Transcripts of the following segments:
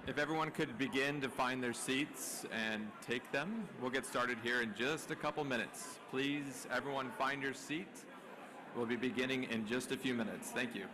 If everyone could begin to find their seats and take them, we'll get started here in just a couple minutes. Please, everyone find your seat. We'll be beginning in just a few minutes. Thank you.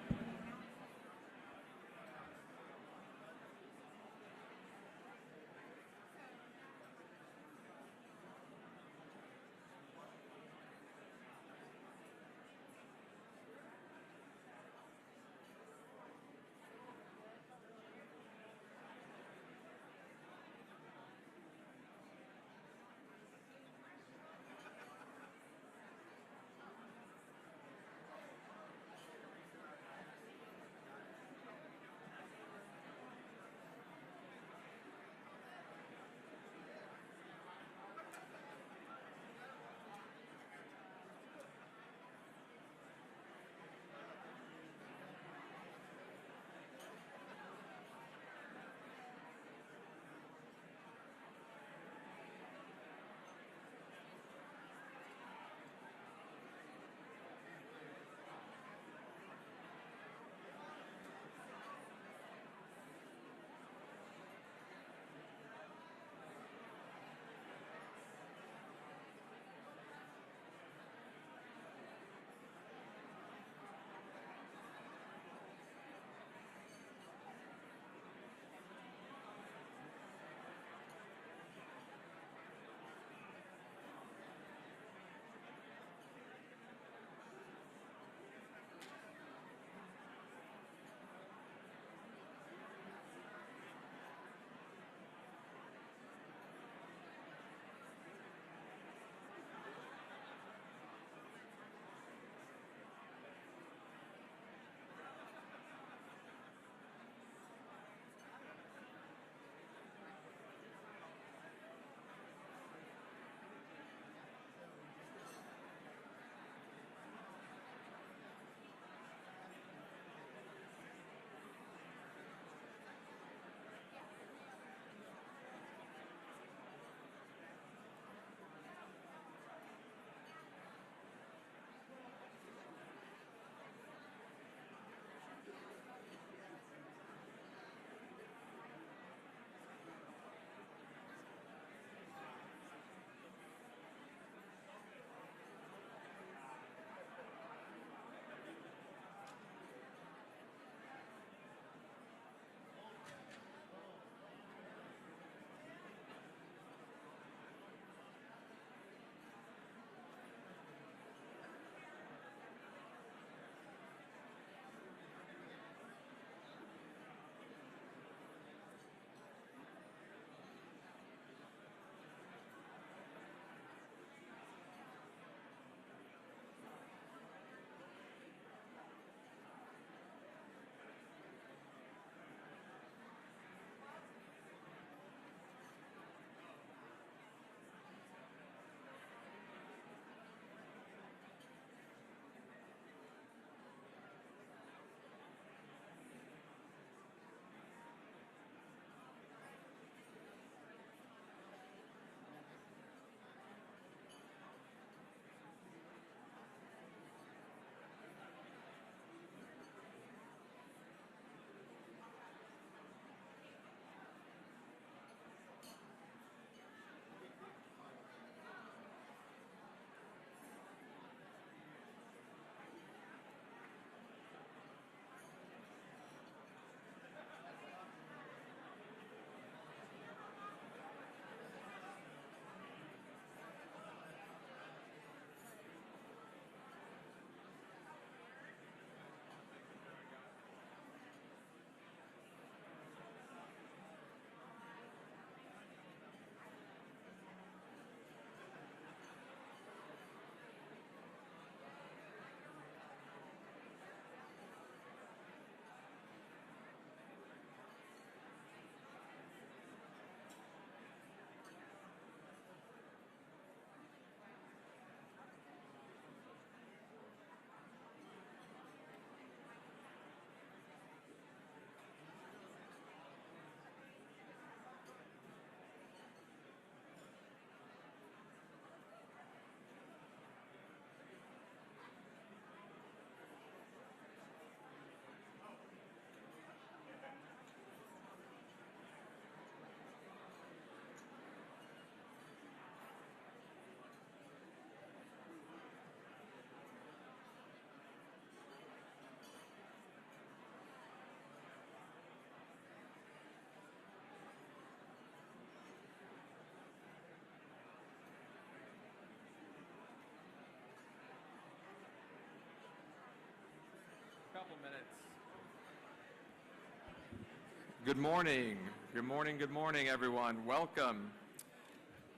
Good morning. Good morning, good morning, everyone. Welcome.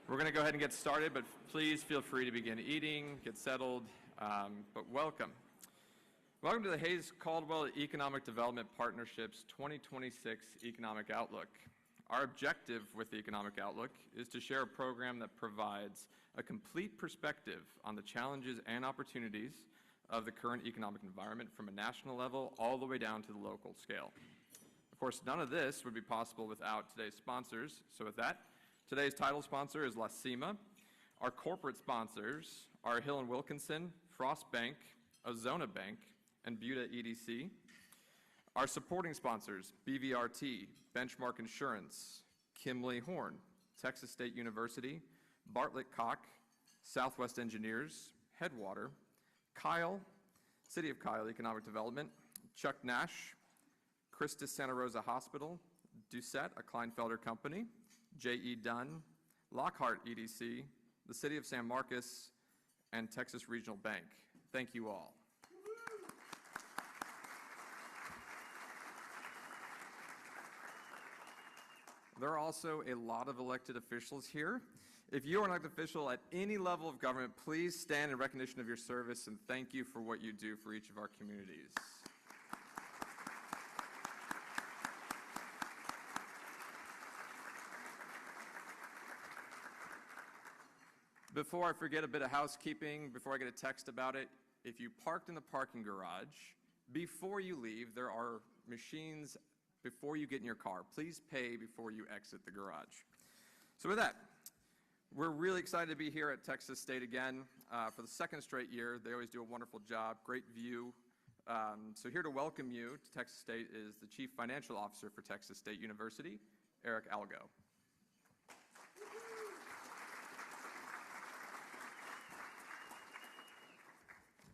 We're going to go ahead and get started, but please feel free to begin eating, get settled, but welcome. Welcome to the Hayes Caldwell Economic Development Partnership's 2026 Economic Outlook. Our objective with the Economic Outlook is to share a program that provides a complete perspective on the challenges and opportunities of the current economic environment from a national level all the way down to the local scale. Of course, none of this would be possible without today's sponsors. So with that, today's title sponsor is La Cima. Our corporate sponsors are Hill & Wilkinson, Frost Bank, Ozona Bank, and Buda EDC. Our supporting sponsors, BVRT, Benchmark Insurance, Kimley Horn, Texas State University, Bartlett Koch, Southwest Engineers, Headwater, Kyle, City of Kyle Economic Development, Chuck Nash, Christus Santa Rosa Hospital, Doucette, a Kleinfelder company, J.E. Dunn, Lockhart EDC, the City of San Marcos, and Texas Regional Bank. Thank you all. There are also a lot of elected officials here. If you are an elected official at any level of government, please stand in recognition of your service and thank you for what you do for each of our communities. Before I forget, a bit of housekeeping, before I get a text about it, if you parked in the parking garage, before you leave, there are machines before you get in your car. Please pay before you exit the garage. So with that, we're really excited to be here at Texas State again for the second straight year. They always do a wonderful job, great view. So here to welcome you to Texas State is the Chief Financial Officer for Texas State University, Eric Algo.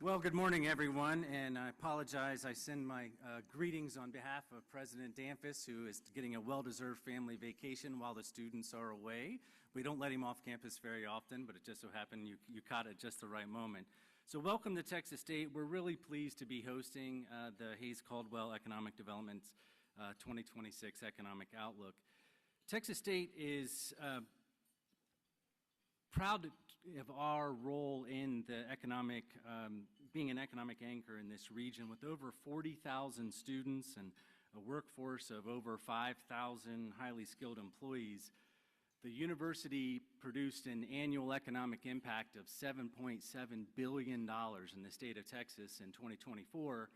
Well, good morning, everyone, and I apologize. I send my greetings on behalf of President Danfus, who is getting a well-deserved family vacation while the students are away. We don't let him off campus very often, but it just so happened you caught it just the right moment. So welcome to Texas State. We're really pleased to be hosting the Hayes Caldwell Economic Development's 2026 Economic Outlook. Texas State is proud of our role in the being an economic anchor in this region with over 40,000 students and a workforce of over 5,000 highly skilled employees. The university produced an annual economic impact of $7.7 billion in the state of Texas in 2024,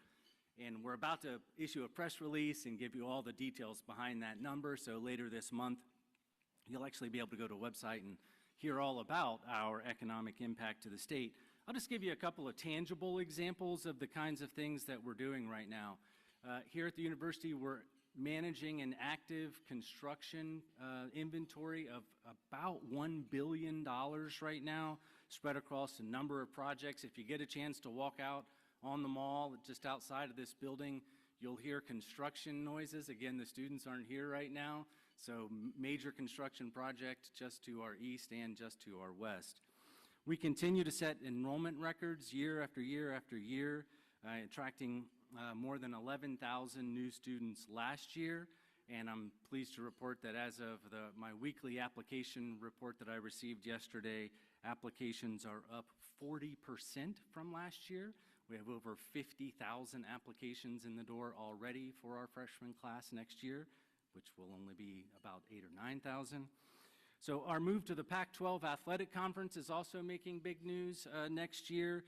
and we're about to issue a press release and give you all the details behind that number, so later this month you'll actually be able to go to a website and hear all about our economic impact to the state. I'll just give you a couple of tangible examples of the kinds of things that we're doing right now. Here at the university, we're managing an active construction inventory of about $1 billion right now, spread across a number of projects. If you get a chance to walk out on the mall just outside of this building, you'll hear construction noises. Again, the students aren't here right now, so major construction project just to our east and just to our west. We continue to set enrollment records year after year after year, attracting more than 11,000 new students last year, and I'm pleased to report that as of my weekly application report that I received yesterday, applications are up 40% from last year. We have over 50,000 applications in the door already for our freshman class next year, which will only be about 8,000 or 9,000. So our move to the Pac-12 Athletic Conference is also making big news next year.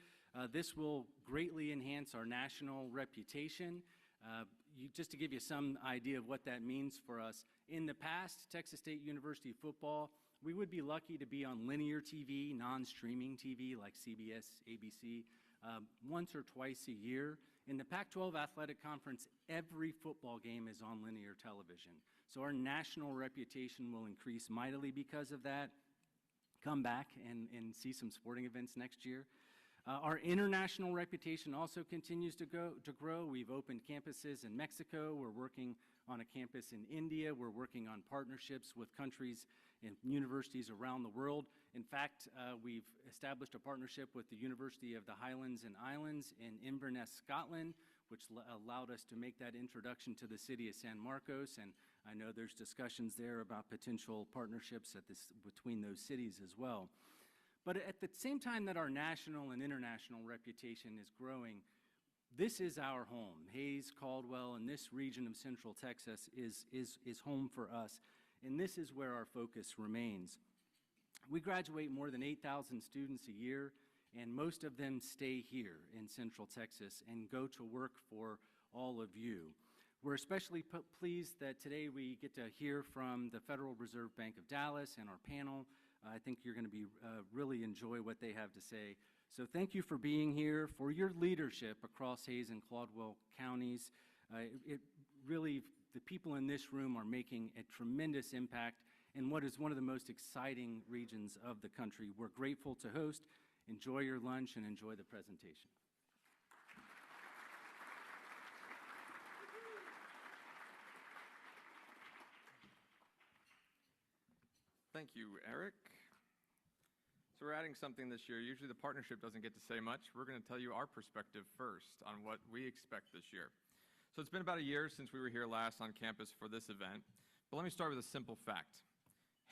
This will greatly enhance our national reputation. Just to give you some idea of what that means for us, in the past, Texas State University football, we would be lucky to be on linear TV, non-streaming TV like CBS, ABC, once or twice a year. In the Pac-12 Athletic Conference, every football game is on linear television. So our national reputation will increase mightily because of that. Come back and see some sporting events next year. Our international reputation also continues to grow. We've opened campuses in Mexico. We're working on a campus in India. We're working on partnerships with countries and universities around the world. In fact, we've established a partnership with the University of the Highlands and Islands in Inverness, Scotland, which allowed us to make that introduction to the city of San Marcos. And I know there's discussions there about potential partnerships between those cities as well. But at the same time that our national and international reputation is growing, this is our home. Hays, Caldwell, and this region of Central Texas is home for us, and this is where our focus remains. We graduate more than 8,000 students a year, and most of them stay here in Central Texas and go to work for all of you. We're especially pleased that today we get to hear from the Federal Reserve Bank of Dallas and our panel. I think you're going to really enjoy what they have to say. So thank you for being here, for your leadership across Hays and Caldwell counties. The people in this room are making a tremendous impact in what is one of the most exciting regions of the country. We're grateful to host. Enjoy your lunch and enjoy the presentation. Thank you, Eric. So we're adding something this year. Usually the partnership doesn't get to say much. We're going to tell you our perspective first on what we expect this year. So it's been about a year since we were here last on campus for this event, but let me start with a simple fact.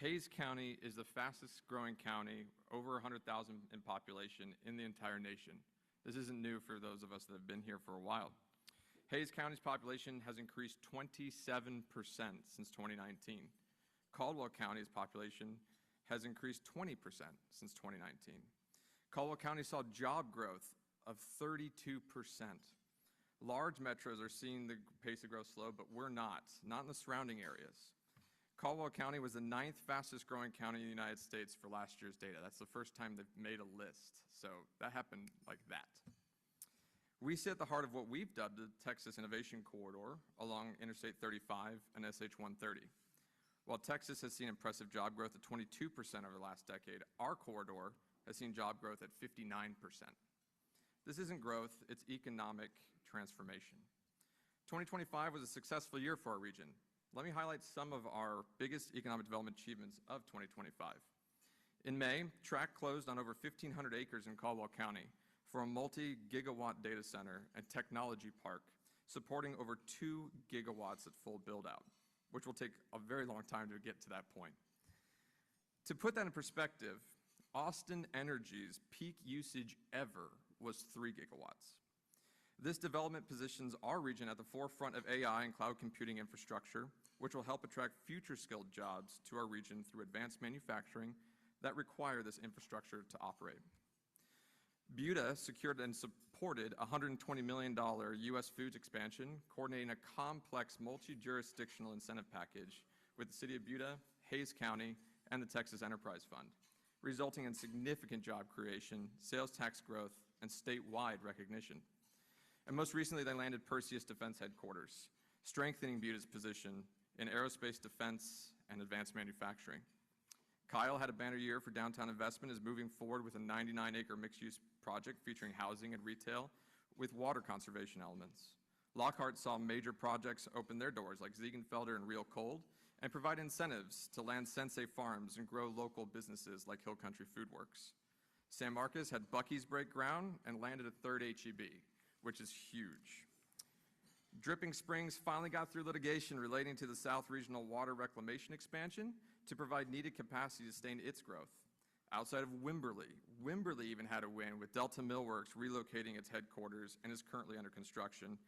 Hays County is the fastest growing county, over 100,000 in population, in the entire nation. This isn't new for those of us that have been here for a while. Hays County's population has increased 27% since 2019. Caldwell County's population has increased 20% since 2019. Caldwell County saw job growth of 32%. Large metros are seeing the pace of growth slow, but we're not in the surrounding areas. Caldwell County was the 9th fastest growing county in the United States for last year's data. That's the first time they've made a list. So that happened like that. We sit at the heart of what we've dubbed the Texas Innovation Corridor along Interstate 35 and SH 130. While Texas has seen impressive job growth at 22% over the last decade, our corridor has seen job growth at 59%. This isn't growth, it's economic transformation. 2025 was a successful year for our region. Let me highlight some of our biggest economic development achievements of 2025. In May, TRAC closed on over 1,500 acres in Caldwell County for a multi-gigawatt data center and technology park supporting over 2 gigawatts at full build-out, which will take a very long time to get to that point. To put that in perspective, Austin Energy's peak usage ever was 3 gigawatts. This development positions our region at the forefront of AI and cloud computing infrastructure, which will help attract future skilled jobs to our region through advanced manufacturing that require this infrastructure to operate. Buda secured and supported a $120 million U.S. foods expansion, coordinating a complex multi-jurisdictional incentive package with the City of Buda, Hays County, and the Texas Enterprise Fund, resulting in significant job creation, sales tax growth, and statewide recognition. And most recently, they landed Perseus Defense Headquarters, strengthening Buda's position in aerospace defense and advanced manufacturing. Kyle had a banner year for downtown investment, is moving forward with a 99-acre mixed-use project featuring housing and retail with water conservation elements. Lockhart saw major projects open their doors like Ziegenfelder and Real Cold and provide incentives to land Sensei farms and grow local businesses like Hill Country Food Works. San Marcos had Buc-ee's break ground and landed a third HEB, which is huge. Dripping Springs finally got through litigation relating to the South Regional Water Reclamation expansion to provide needed capacity to sustain its growth. Outside of Wimberley even had a win with Delta Millworks relocating its headquarters and is currently under construction.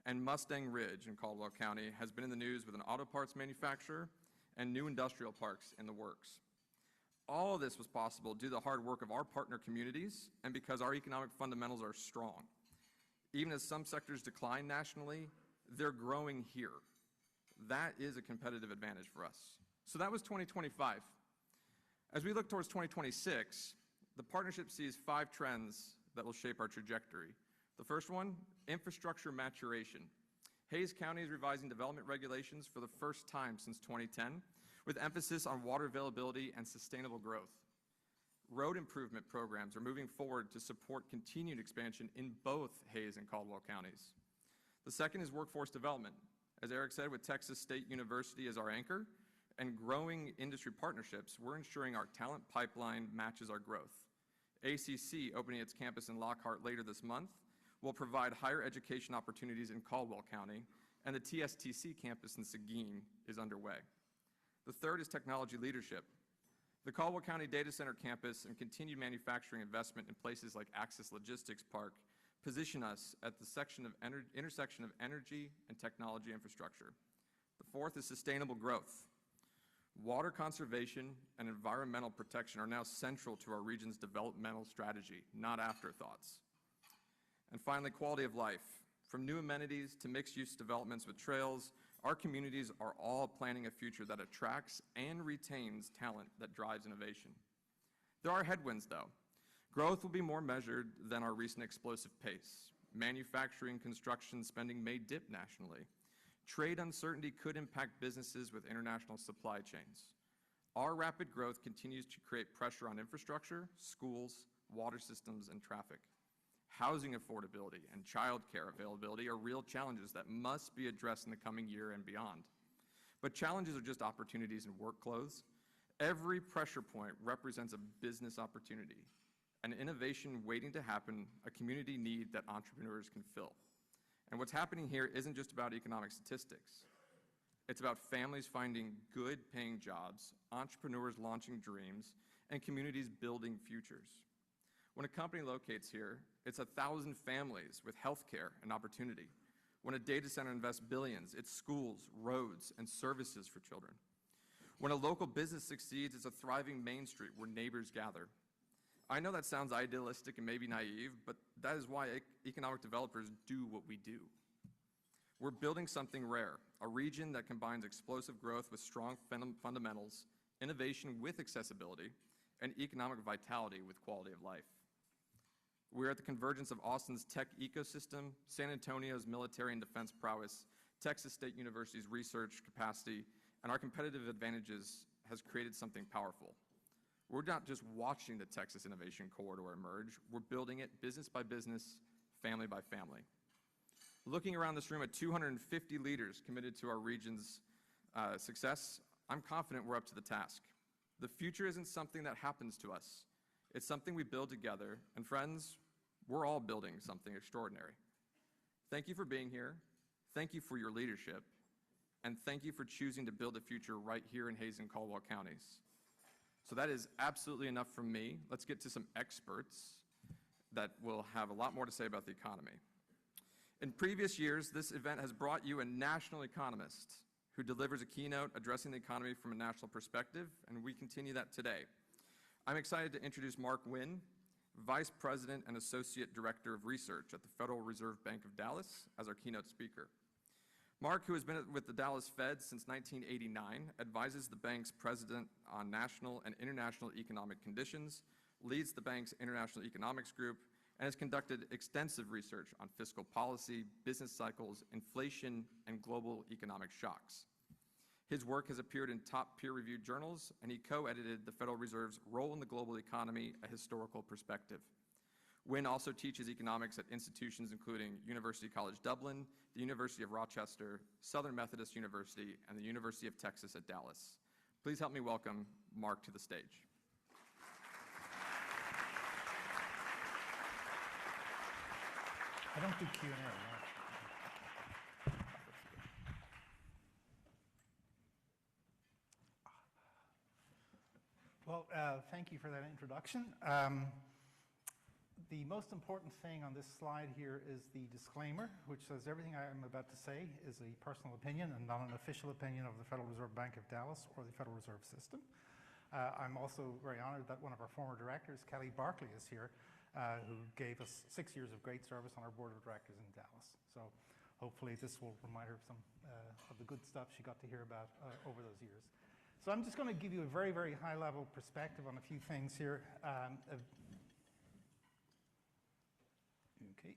And Mustang Ridge in Caldwell County has been in the news with an auto parts manufacturer and new industrial parks in the works. All of this was possible due to the hard work of our partner communities and because our economic fundamentals are strong. Even as some sectors decline nationally, they're growing here. That is a competitive advantage for us. So that was 2025. As we look towards 2026, the partnership sees 5 trends that will shape our trajectory. The first one, infrastructure maturation. Hays County is revising development regulations for the first time since 2010, with emphasis on water availability and sustainable growth. Road improvement programs are moving forward to support continued expansion in both Hays and Caldwell counties. The second is workforce development. As Eric said, with Texas State University as our anchor and growing industry partnerships, we're ensuring our talent pipeline matches our growth. ACC, opening its campus in Lockhart later this month, will provide higher education opportunities in Caldwell County and the TSTC campus in Seguin is underway. The third is technology leadership. The Caldwell County Data Center campus and continued manufacturing investment in places like Axis Logistics Park position us at the intersection of energy and technology infrastructure. The fourth is sustainable growth. Water conservation and environmental protection are now central to our region's developmental strategy, not afterthoughts. And finally, quality of life. From new amenities to mixed-use developments with trails, our communities are all planning a future that attracts and retains talent that drives innovation. There are headwinds, though. Growth will be more measured than our recent explosive pace. Manufacturing construction spending may dip nationally. Trade uncertainty could impact businesses with international supply chains. Our rapid growth continues to create pressure on infrastructure, schools, water systems, and traffic. Housing affordability and childcare availability are real challenges that must be addressed in the coming year and beyond. But challenges are just opportunities in work clothes. Every pressure point represents a business opportunity, an innovation waiting to happen, a community need that entrepreneurs can fill. And what's happening here isn't just about economic statistics. It's about families finding good paying jobs, entrepreneurs launching dreams, and communities building futures. When a company locates here, it's 1,000 families with health care and opportunity. When a data center invests billions, it's schools, roads, and services for children. When a local business succeeds, it's a thriving Main Street where neighbors gather. I know that sounds idealistic and maybe naive, but that is why economic developers do what we do. We're building something rare, a region that combines explosive growth with strong fundamentals, innovation with accessibility, and economic vitality with quality of life. We're at the convergence of Austin's tech ecosystem, San Antonio's military and defense prowess, Texas State University's research capacity, and our competitive advantages has created something powerful. We're not just watching the Texas Innovation Corridor emerge, we're building it business by business, family by family. Looking around this room at 250 leaders committed to our region's success, I'm confident we're up to the task. The future isn't something that happens to us. It's something we build together, and friends, we're all building something extraordinary. Thank you for being here, thank you for your leadership, and thank you for choosing to build a future right here in Hays and Caldwell counties. So that is absolutely enough from me. Let's get to some experts that will have a lot more to say about the economy. In previous years, this event has brought you a national economist who delivers a keynote addressing the economy from a national perspective, and we continue that today. I'm excited to introduce Mark Wynne, Vice President and Associate Director of Research at the Federal Reserve Bank of Dallas, as our keynote speaker. Mark, who has been with the Dallas Fed since 1989, advises the bank's president on national and international economic conditions, leads the bank's International Economics Group, and has conducted extensive research on fiscal policy, business cycles, inflation, and global economic shocks. His work has appeared in top peer-reviewed journals, and he co-edited the Federal Reserve's Role in the Global Economy, A Historical Perspective. Wynne also teaches economics at institutions including University College Dublin, the University of Rochester, Southern Methodist University, and the University of Texas at Dallas. Please help me welcome Mark to the stage. I don't do Q&A. Well, thank you for that introduction. The most important thing on this slide here is the disclaimer, which says everything I am about to say is a personal opinion and not an official opinion of the Federal Reserve Bank of Dallas or the Federal Reserve System. I'm also very honored that one of our former directors, Kelly Barkley, is here, who gave us 6 years of great service on our board of directors in Dallas. So hopefully this will remind her of some of the good stuff she got to hear about over those years. So I'm just going to give you a very, very high-level perspective on a few things here. Okay.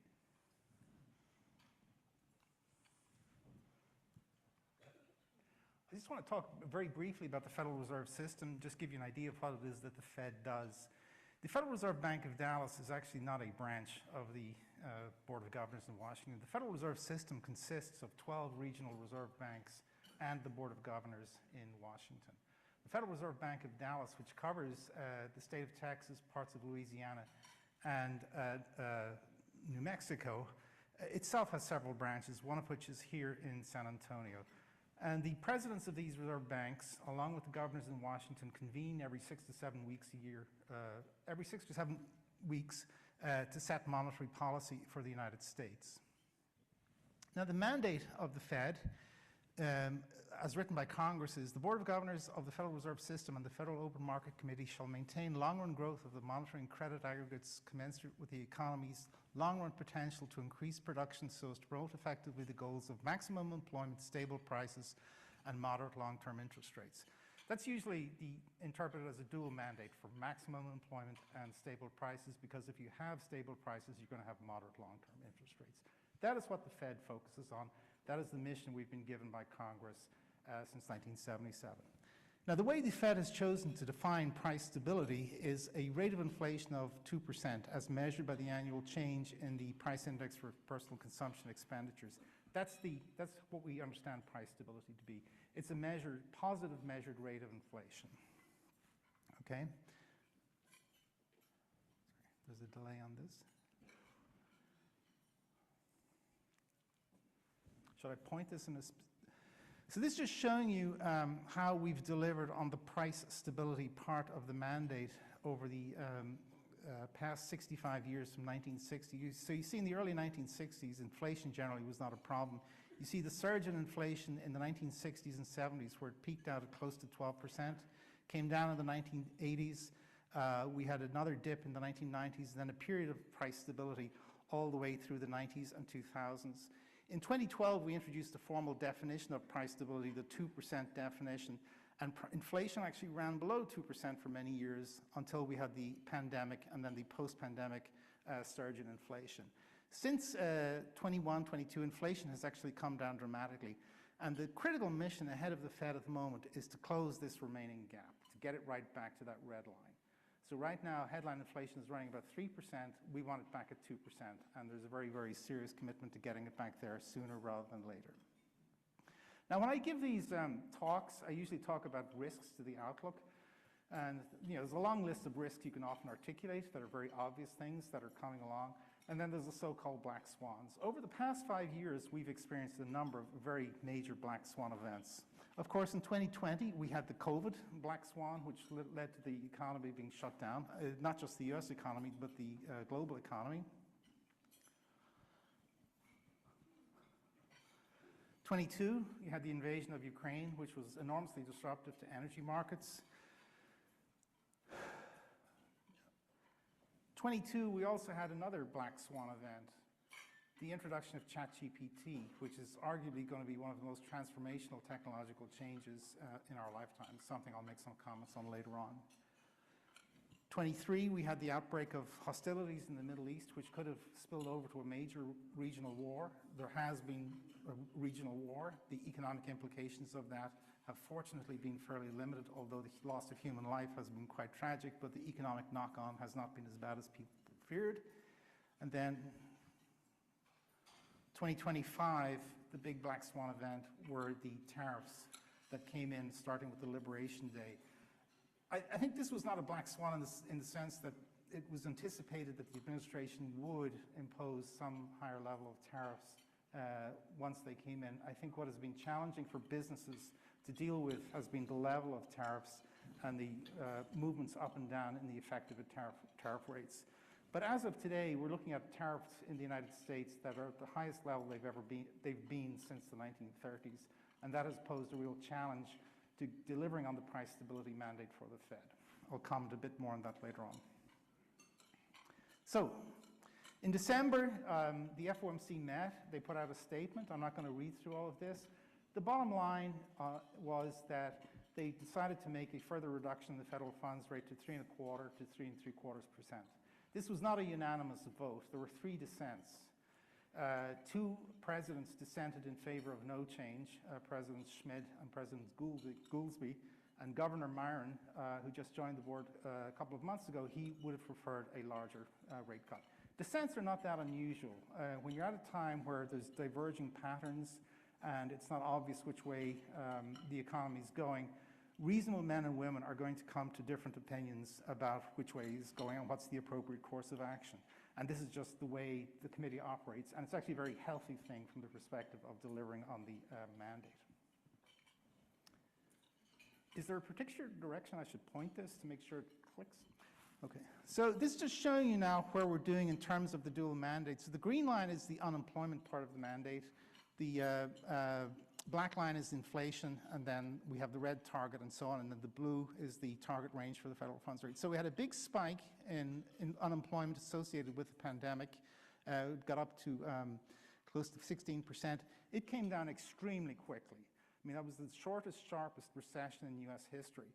I just want to talk very briefly about the Federal Reserve System, just give you an idea of what it is that the Fed does. The Federal Reserve Bank of Dallas is actually not a branch of the Board of Governors in Washington. The Federal Reserve System consists of 12 regional reserve banks and the Board of Governors in Washington. The Federal Reserve Bank of Dallas, which covers the state of Texas, parts of Louisiana, and New Mexico, itself has several branches, one of which is here in San Antonio. And the presidents of these reserve banks, along with the governors in Washington, convene every 6 to 7 weeks a year, every 6 to 7 weeks to set monetary policy for the United States. Now, the mandate of the Fed, as written by Congress, is the Board of Governors of the Federal Reserve System and the Federal Open Market Committee shall maintain long-run growth of the monetary and credit aggregates commensurate with the economy's long-run potential to increase production so as to promote effectively the goals of maximum employment, stable prices, and moderate long-term interest rates. That's usually interpreted as a dual mandate for maximum employment and stable prices, because if you have stable prices, you're going to have moderate long-term interest rates. That is what the Fed focuses on. That is the mission we've been given by Congress since 1977. Now, the way the Fed has chosen to define price stability is a rate of inflation of 2% as measured by the annual change in the price index for personal consumption expenditures. That's what we understand price stability to be. It's a positive measured rate of inflation. Okay? There's a delay on this. Should I point this in a... So this is just showing you how we've delivered on the price stability part of the mandate over the past 65 years from 1960. So you see in the early 1960s, inflation generally was not a problem. You see the surge in inflation in the 1960s and 70s, where it peaked out at close to 12%, came down in the 1980s. We had another dip in the 1990s, and then a period of price stability all the way through the 90s and 2000s. In 2012, we introduced a formal definition of price stability, the 2% definition, and inflation actually ran below 2% for many years until we had the pandemic and then the post-pandemic surge in inflation. Since 21, 22, inflation has actually come down dramatically, and the critical mission ahead of the Fed at the moment is to close this remaining gap, to get it right back to that red line. So right now, headline inflation is running about 3%. We want it back at 2%, and there's a very, very serious commitment to getting it back there sooner rather than later. Now, when I give these talks, I usually talk about risks to the outlook. And there's a long list of risks you can often articulate that are very obvious things that are coming along. And then there's the so-called black swans. Over the past 5 years, we've experienced a number of very major black swan events. Of course, in 2020, we had the COVID black swan, which led to the economy being shut down, not just the US economy, but the global economy. 22, you had the invasion of Ukraine, which was enormously disruptive to energy markets. 22, we also had another black swan event, the introduction of ChatGPT, which is arguably going to be one of the most transformational technological changes in our lifetime, something I'll make some comments on later on. 23, we had the outbreak of hostilities in the Middle East, which could have spilled over to a major regional war. There has been a regional war. The economic implications of that have fortunately been fairly limited, although the loss of human life has been quite tragic, but the economic knock-on has not been as bad as people feared. And then 2025, the big black swan event were the tariffs that came in starting with the Liberation Day. I think this was not a black swan in the sense that it was anticipated that the administration would impose some higher level of tariffs once they came in. I think what has been challenging for businesses to deal with has been the level of tariffs and the movements up and down in the effective tariff rates. But as of today, we're looking at tariffs in the United States that are at the highest level they've been since the 1930s, and that has posed a real challenge to delivering on the price stability mandate for the Fed. I'll comment a bit more on that later on. So, in December, the FOMC met. They put out a statement. I'm not going to read through all of this. The bottom line was that they decided to make a further reduction in the federal funds rate to 3.25% to 3.75%. This was not a unanimous vote. There were 3 dissents. 2 presidents dissented in favor of no change, President Schmidt and President Goolsbee, and Governor Myron, who just joined the board a couple of months ago, he would have preferred a larger rate cut. Dissents are not that unusual. When you're at a time where there's diverging patterns and it's not obvious which way the economy is going, reasonable men and women are going to come to different opinions about which way is going and what's the appropriate course of action. And this is just the way the committee operates, and it's actually a very healthy thing from the perspective of delivering on the mandate. Is there a particular direction I should point this to make sure it clicks? Okay, so this is just showing you now where we're doing in terms of the dual mandate. So the green line is the unemployment part of the mandate. The black line is inflation, and then we have the red target and so on, and then the blue is the target range for the federal funds rate. So we had a big spike in unemployment associated with the pandemic. It got up to close to 16%. It came down extremely quickly. I mean, that was the shortest, sharpest recession in US history.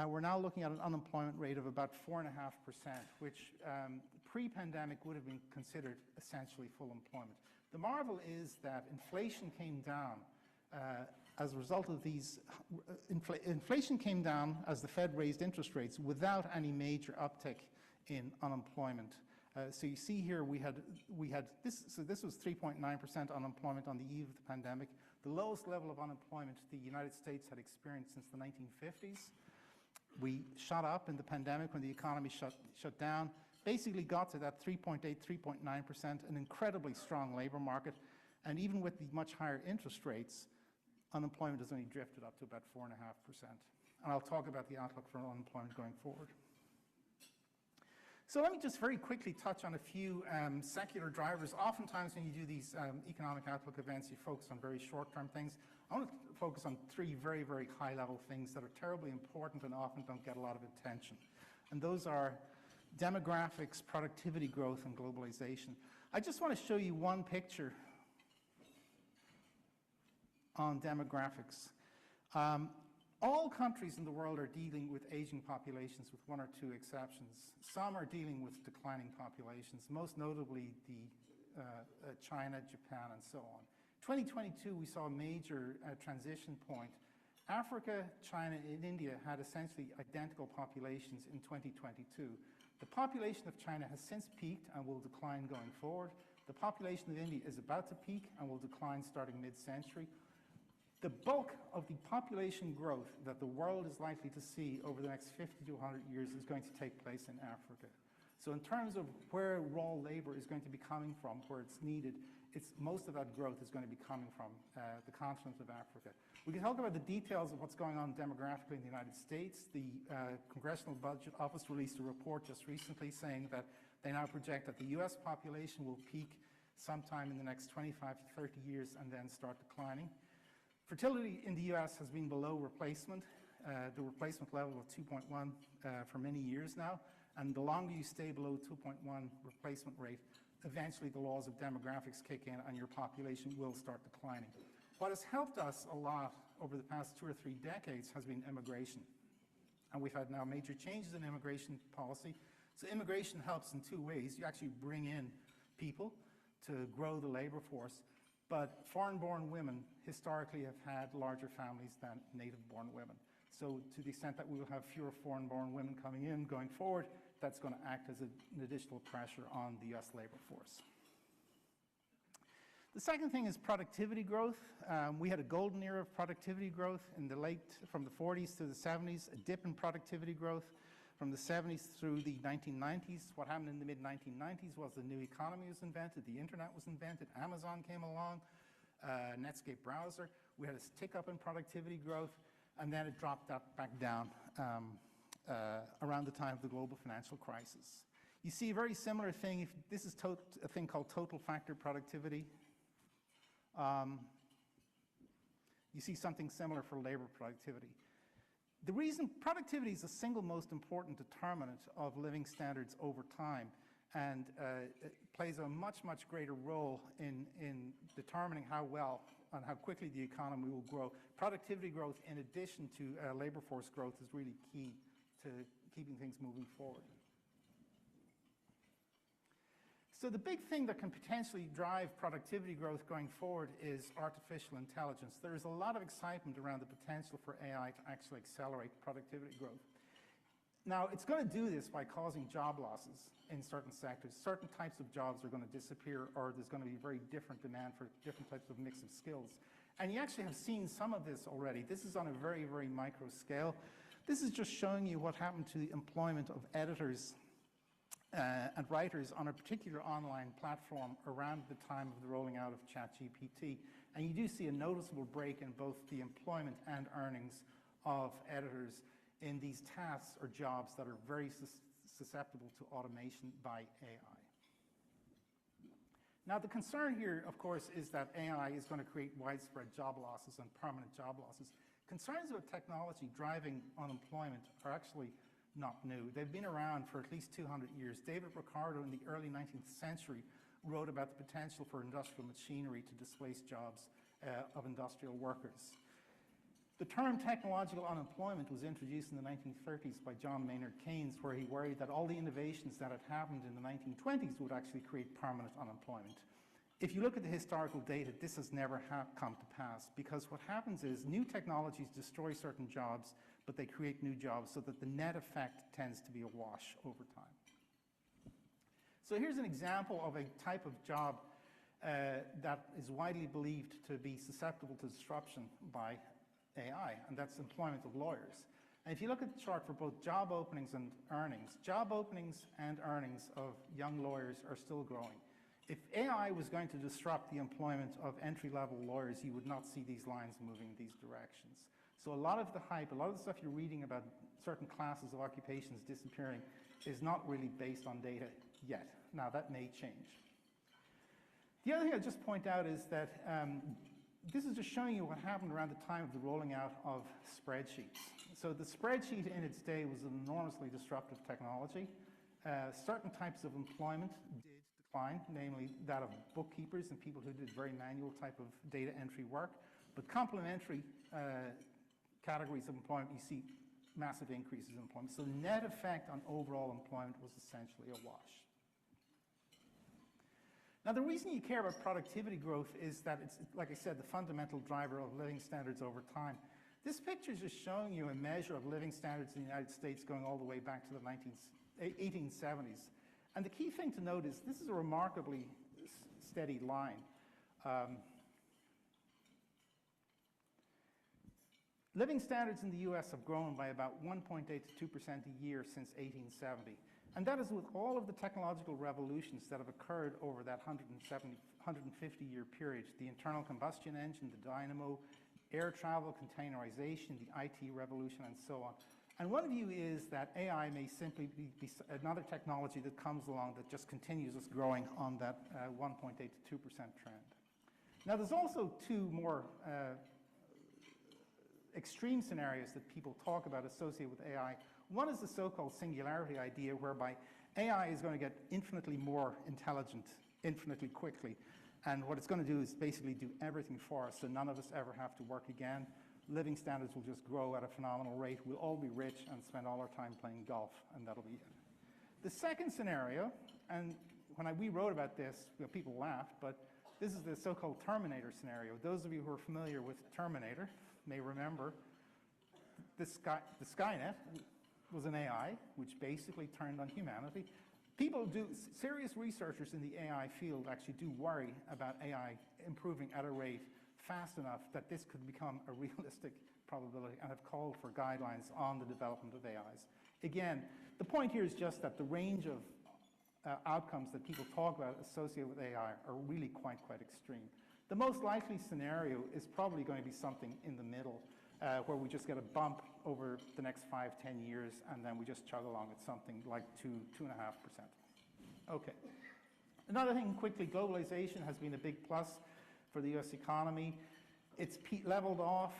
We're now looking at an unemployment rate of about 4.5%, which pre-pandemic would have been considered essentially full employment. The marvel is that inflation came down as a result of these, inflation came down as the Fed raised interest rates without any major uptick in unemployment. So you see here we had this, so this was 3.9% unemployment on the eve of the pandemic, the lowest level of unemployment the United States had experienced since the 1950s. We shot up in the pandemic when the economy shut down, basically got to that 3.8, 3.9%, an incredibly strong labor market, and even with the much higher interest rates, unemployment has only drifted up to about 4.5%. And I'll talk about the outlook for unemployment going forward. So let me just very quickly touch on a few secular drivers. Oftentimes when you do these economic outlook events, you focus on very short-term things. I want to focus on three very, very high-level things that are terribly important and often don't get a lot of attention. And those are demographics, productivity growth, and globalization. I just want to show you one picture on demographics. All countries in the world are dealing with aging populations with one or two exceptions. Some are dealing with declining populations, most notably China, Japan, and so on. 2022, we saw a major transition point. Africa, China, and India had essentially identical populations in 2022. The population of China has since peaked and will decline going forward. The population of India is about to peak and will decline starting mid-century. The bulk of the population growth that the world is likely to see over the next 50 to 100 years is going to take place in Africa. So in terms of where raw labor is going to be coming from, where it's needed, most of that growth is going to be coming from the continent of Africa. We can talk about the details of what's going on demographically in the United States. The Congressional Budget Office released a report just recently saying that they now project that the US population will peak sometime in the next 25 to 30 years and then start declining. Fertility in the US has been below replacement, the replacement level of 2.1 for many years now, and the longer you stay below 2.1 replacement rate, eventually the laws of demographics kick in and your population will start declining. What has helped us a lot over the past 2 or 3 decades has been immigration. And we've had now major changes in immigration policy. So immigration helps in 2 ways. You actually bring in people to grow the labor force, but foreign-born women historically have had larger families than native-born women. So to the extent that we will have fewer foreign-born women coming in going forward, that's going to act as an additional pressure on the US labor force. The second thing is productivity growth. We had a golden era of productivity growth in the from the 40s to the 70s, a dip in productivity growth from the 70s through the 1990s. What happened in the mid-1990s was the new economy was invented, the internet was invented, Amazon came along, Netscape browser. We had a tick up in productivity growth, and then it dropped back down around the time of the global financial crisis. You see a very similar thing. This is a thing called total factor productivity. You see something similar for labor productivity. The reason productivity is the single most important determinant of living standards over time, and it plays a much, much greater role in determining how well and how quickly the economy will grow. Productivity growth, in addition to labor force growth, is really key to keeping things moving forward. So the big thing that can potentially drive productivity growth going forward is artificial intelligence. There is a lot of excitement around the potential for AI to actually accelerate productivity growth. Now, it's going to do this by causing job losses in certain sectors. Certain types of jobs are going to disappear, or there's going to be very different demand for different types of mix of skills. And you actually have seen some of this already. This is on a very, very micro scale. This is just showing you what happened to the employment of editors and writers on a particular online platform around the time of the rolling out of ChatGPT. And you do see a noticeable break in both the employment and earnings of editors in these tasks or jobs that are very susceptible to automation by AI. Now, the concern here, of course, is that AI is going to create widespread job losses and permanent job losses. Concerns about technology driving unemployment are actually not new. They've been around for at least 200 years. David Ricardo in the early 19th century wrote about the potential for industrial machinery to displace jobs of industrial workers. The term technological unemployment was introduced in the 1930s by John Maynard Keynes, where he worried that all the innovations that had happened in the 1920s would actually create permanent unemployment. If you look at the historical data, this has never come to pass, because what happens is new technologies destroy certain jobs, but they create new jobs, so that the net effect tends to be a wash over time. So here's an example of a type of job that is widely believed to be susceptible to disruption by AI, and that's employment of lawyers. And if you look at the chart for both job openings and earnings, job openings and earnings of young lawyers are still growing. If AI was going to disrupt the employment of entry-level lawyers, you would not see these lines moving in these directions. So a lot of the hype, a lot of the stuff you're reading about certain classes of occupations disappearing is not really based on data yet. Now, that may change. The other thing I'll just point out is that this is just showing you what happened around the time of the rolling out of spreadsheets. So the spreadsheet in its day was an enormously disruptive technology. Certain types of employment did decline, namely that of bookkeepers and people who did very manual type of data entry work. But complementary categories of employment, you see massive increases in employment. So the net effect on overall employment was essentially a wash. Now, the reason you care about productivity growth is that it's, like I said, the fundamental driver of living standards over time. This picture is just showing you a measure of living standards in the United States going all the way back to the 1870s. And the key thing to note is this is a remarkably steady line. Living standards in the US have grown by about 1.8 to 2% a year since 1870. And that is with all of the technological revolutions that have occurred over that 150-year period. The internal combustion engine, the dynamo, air travel, containerization, the IT revolution, and so on. And one view is that AI may simply be another technology that comes along that just continues us growing on that 1.8 to 2% trend. Now, there's also two more extreme scenarios that people talk about associated with AI. One is the so-called singularity idea, whereby AI is going to get infinitely more intelligent, infinitely quickly. And what it's going to do is basically do everything for us, so none of us ever have to work again. Living standards will just grow at a phenomenal rate. We'll all be rich and spend all our time playing golf, and that'll be it. The second scenario, and when we wrote about this, people laughed, but this is the so-called Terminator scenario. Those of you who are familiar with Terminator may remember the Skynet was an AI, which basically turned on humanity. Serious researchers in the AI field actually do worry about AI improving at a rate fast enough that this could become a realistic probability, and have called for guidelines on the development of AIs. Again, the point here is just that the range of outcomes that people talk about associated with AI are really quite extreme. The most likely scenario is probably going to be something in the middle, where we just get a bump over the next 5-10 years, and then we just chug along at something like 2.5%. Okay. Another thing quickly, globalization has been a big plus for the US economy. It's leveled off.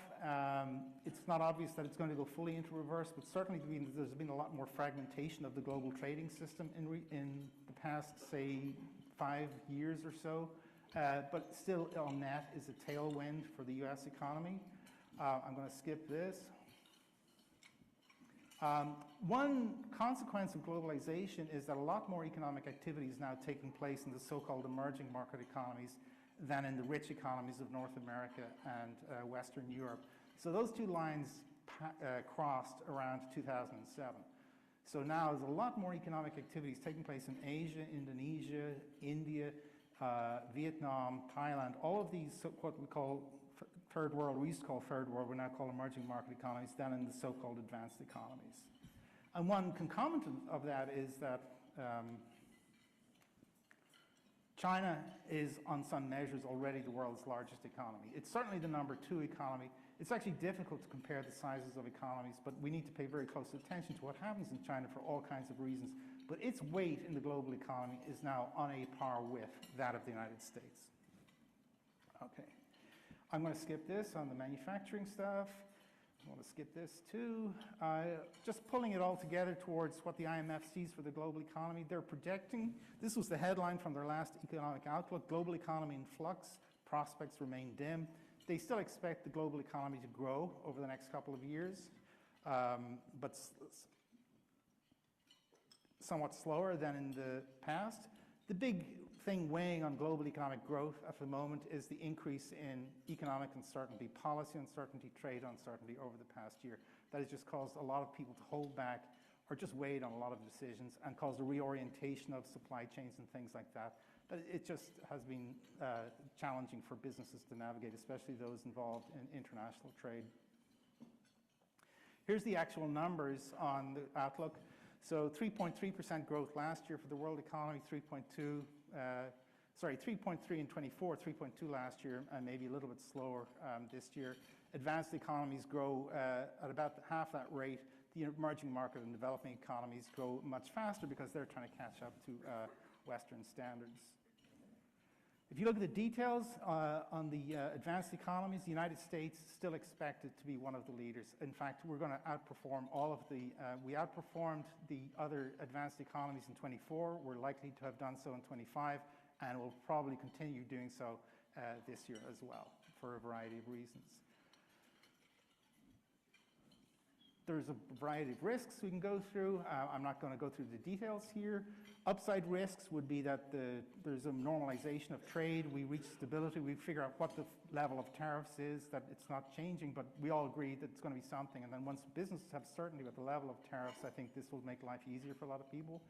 It's not obvious that it's going to go fully into reverse, but certainly there's been a lot more fragmentation of the global trading system in the past, say, 5 years or so. But still, on net, is a tailwind for the US economy. I'm going to skip this. One consequence of globalization is that a lot more economic activity is now taking place in the so-called emerging market economies than in the rich economies of North America and Western Europe. So those two lines crossed around 2007. So now there's a lot more economic activities taking place in Asia, Indonesia, India, Vietnam, Thailand, all of these, what we call third world, we used to call third world, we now call emerging market economies, than in the so-called advanced economies. And one concomitant of that is that China is, on some measures, already the world's largest economy. It's certainly the #2 economy. It's actually difficult to compare the sizes of economies, but we need to pay very close attention to what happens in China for all kinds of reasons. But its weight in the global economy is now on a par with that of the United States. Okay. I'm going to skip this on the manufacturing stuff. I want to skip this too. Just pulling it all together towards what the IMF sees for the global economy. They're projecting, this was the headline from their last economic outlook, global economy in flux, prospects remain dim. They still expect the global economy to grow over the next couple of years, but somewhat slower than in the past. The big thing weighing on global economic growth at the moment is the increase in economic uncertainty, policy uncertainty, trade uncertainty over the past year. That has just caused a lot of people to hold back or just wait on a lot of decisions and caused a reorientation of supply chains and things like that. But it just has been challenging for businesses to navigate, especially those involved in international trade. Here's the actual numbers on the outlook. So 3.3% growth last year for the world economy, 3.3 in 24, 3.2 last year, and maybe a little bit slower this year. Advanced economies grow at about half that rate. The emerging market and developing economies grow much faster because they're trying to catch up to Western standards. If you look at the details on the advanced economies, the United States is still expected to be one of the leaders. In fact, we're going to outperform all of the, we outperformed the other advanced economies in 24. We're likely to have done so in 25, and we'll probably continue doing so this year as well for a variety of reasons. There's a variety of risks we can go through. I'm not going to go through the details here. Upside risks would be that there's a normalization of trade. We reach stability. We figure out what the level of tariffs is, that it's not changing, but we all agree that it's going to be something. And then once businesses have certainty with the level of tariffs, I think this will make life easier for a lot of people.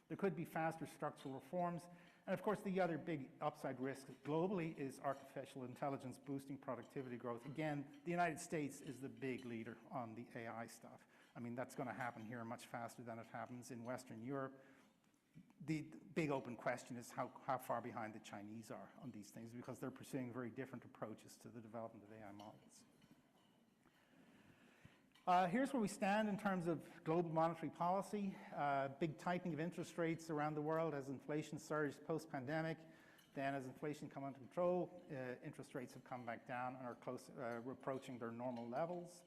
There could be faster structural reforms. And of course, the other big upside risk globally is artificial intelligence boosting productivity growth. Again, the United States is the big leader on the AI stuff. I mean, that's going to happen here much faster than it happens in Western Europe. The big open question is how far behind the Chinese are on these things, because they're pursuing very different approaches to the development of AI models. Here's where we stand in terms of global monetary policy. Big tightening of interest rates around the world as inflation surged post-pandemic. Then as inflation come under control, interest rates have come back down and are close, approaching their normal levels.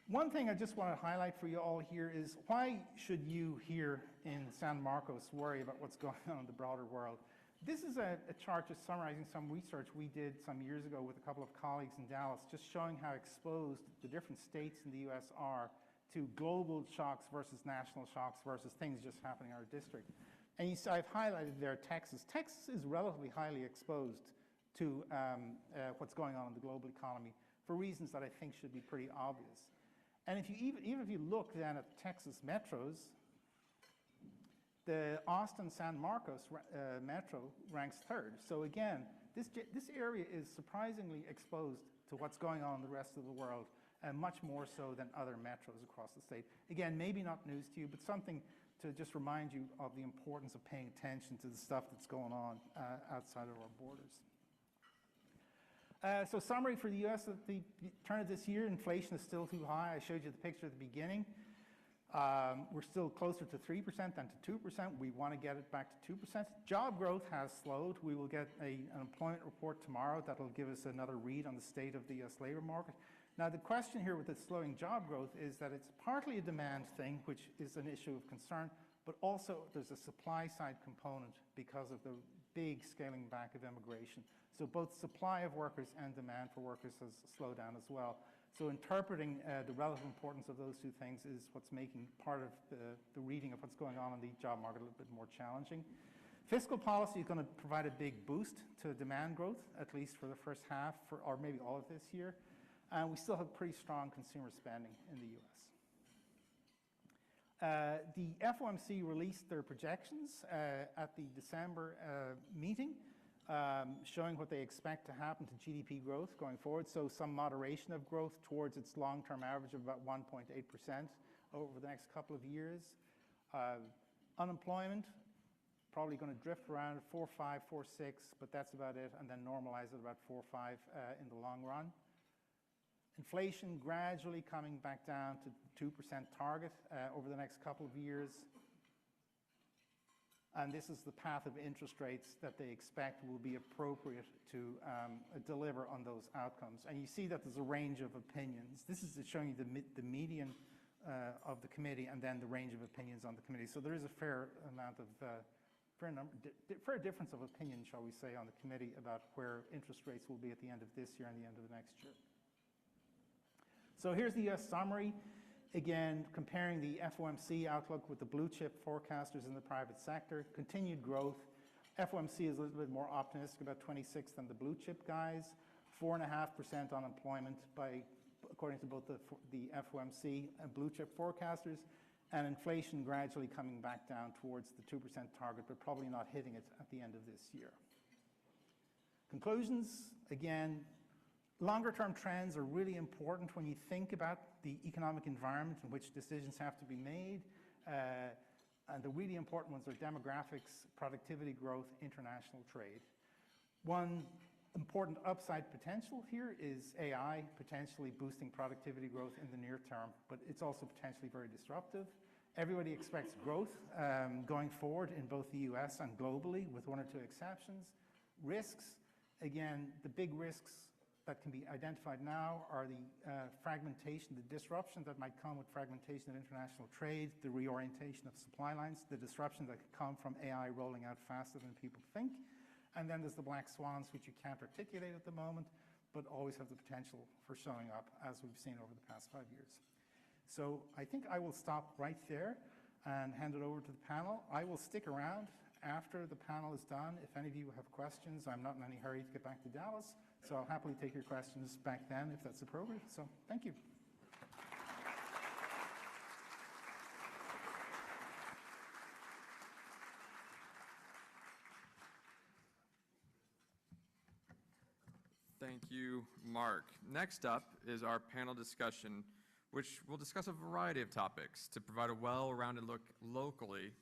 One thing I just want to highlight for you all here is, why should you here in San Marcos worry about what's going on in the broader world? This is a chart just summarizing some research we did some years ago with a couple of colleagues in Dallas, just showing how exposed the different states in the US are to global shocks versus national shocks versus things just happening in our district. And you see, I've highlighted there Texas. Texas is relatively highly exposed to what's going on in the global economy for reasons that I think should be pretty obvious. And if you even if you look then at Texas metros, the Austin-San Marcos metro ranks third. So again, this area is surprisingly exposed to what's going on in the rest of the world, and much more so than other metros across the state. Again, maybe not news to you, but something to just remind you of the importance of paying attention to the stuff that's going on outside of our borders. So summary for the US at the turn of this year, inflation is still too high. I showed you the picture at the beginning. We're still closer to 3% than to 2%. We want to get it back to 2%. Job growth has slowed. We will get an employment report tomorrow that will give us another read on the state of the US labor market. Now, the question here with the slowing job growth is that it's partly a demand thing, which is an issue of concern, but also there's a supply side component because of the big scaling back of immigration. So both supply of workers and demand for workers has slowed down as well. So interpreting the relative importance of those two things is what's making part of the reading of what's going on in the job market a little bit more challenging. Fiscal policy is going to provide a big boost to demand growth, at least for the first half, or maybe all of this year. And we still have pretty strong consumer spending in the US. The FOMC released their projections at the December meeting, showing what they expect to happen to GDP growth going forward. So some moderation of growth towards its long-term average of about 1.8% over the next couple of years. Unemployment, probably going to drift around 4.5, 4.6, but that's about it, and then normalize at about 4.5 in the long run. Inflation gradually coming back down to 2% target over the next couple of years. And this is the path of interest rates that they expect will be appropriate to deliver on those outcomes. And you see that there's a range of opinions. This is showing you the median of the committee and then the range of opinions on the committee. So there is a fair amount of, fair difference of opinion, shall we say, on the committee about where interest rates will be at the end of this year and the end of the next year. So here's the US summary. Again, comparing the FOMC outlook with the blue chip forecasters in the private sector. Continued growth. FOMC is a little bit more optimistic about 26 than the blue chip guys. 4.5% unemployment according to both the FOMC and blue chip forecasters. And inflation gradually coming back down towards the 2% target, but probably not hitting it at the end of this year. Conclusions, again, longer-term trends are really important when you think about the economic environment in which decisions have to be made. And the really important ones are demographics, productivity growth, international trade. One important upside potential here is AI potentially boosting productivity growth in the near term, but it's also potentially very disruptive. Everybody expects growth going forward in both the US and globally, with one or two exceptions. Risks, again, the big risks that can be identified now are the fragmentation, the disruption that might come with fragmentation of international trade, the reorientation of supply lines, the disruption that could come from AI rolling out faster than people think. And then there's the black swans, which you can't articulate at the moment, but always have the potential for showing up, as we've seen over the past 5 years. So I think I will stop right there and hand it over to the panel. I will stick around after the panel is done. If any of you have questions, I'm not in any hurry to get back to Dallas, so I'll happily take your questions back then if that's appropriate. So thank you. Thank you, Mark. Next up is our panel discussion, which will discuss a variety of topics to provide a well-rounded look locally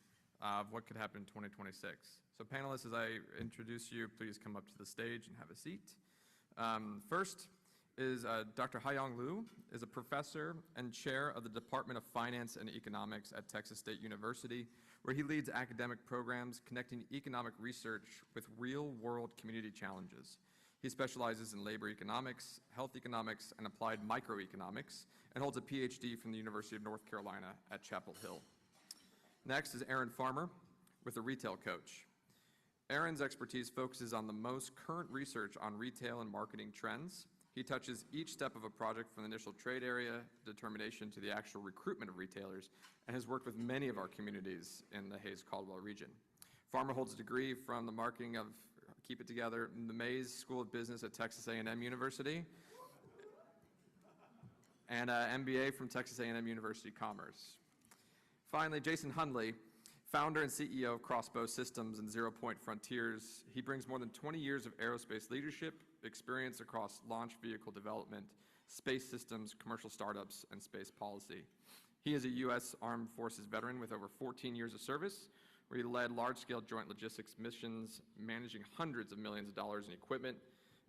of what could happen in 2026. So panelists, as I introduce you, please come up to the stage and have a seat. First is Dr. Haiyang Liu, is a professor and chair of the Department of Finance and Economics at Texas State University, where he leads academic programs connecting economic research with real-world community challenges. He specializes in labor economics, health economics, and applied microeconomics, and holds a PhD from the University of North Carolina at Chapel Hill. Next is Aaron Farmer with a retail coach. Aaron's expertise focuses on the most current research on retail and marketing trends. He touches each step of a project from the initial trade area determination to the actual recruitment of retailers, and has worked with many of our communities in the Hayes-Caldwell region. Farmer holds a degree from the marketing of, keep it together, the Mays School of Business at Texas A&M University, and an MBA from Texas A&M University Commerce. Finally, Jason Hundley, founder and CEO of Crossbow Systems and Zero Point Frontiers. He brings more than 20 years of aerospace leadership experience across launch vehicle development, space systems, commercial startups, and space policy. He is a U.S. Armed Forces veteran with over 14 years of service, where he led large-scale joint logistics missions, managing hundreds of millions of dollars in equipment,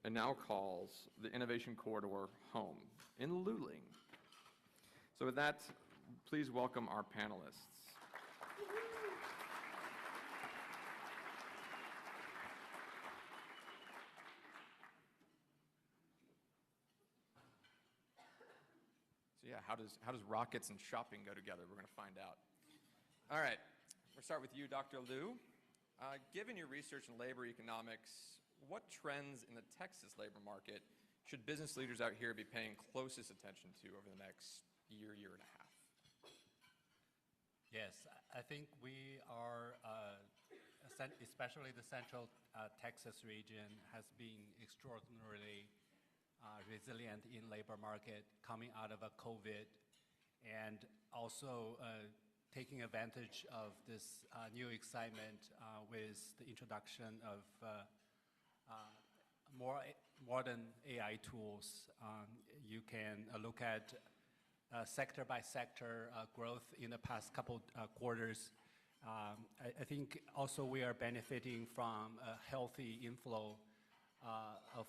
and now calls the Innovation Corridor home in Luling. So with that, please welcome our panelists. So yeah, how does rockets and shopping go together? We're going to find out. All right, we'll start with you, Dr. Liu. Given your research in labor economics, what trends in the Texas labor market should business leaders out here be paying closest attention to over the next year and a half? Yes, I think we are, especially the central Texas region, has been extraordinarily resilient in labor market coming out of a COVID, and also taking advantage of this new excitement with the introduction of more modern AI tools. You can look at sector by sector growth in the past couple quarters. I think also we are benefiting from a healthy inflow of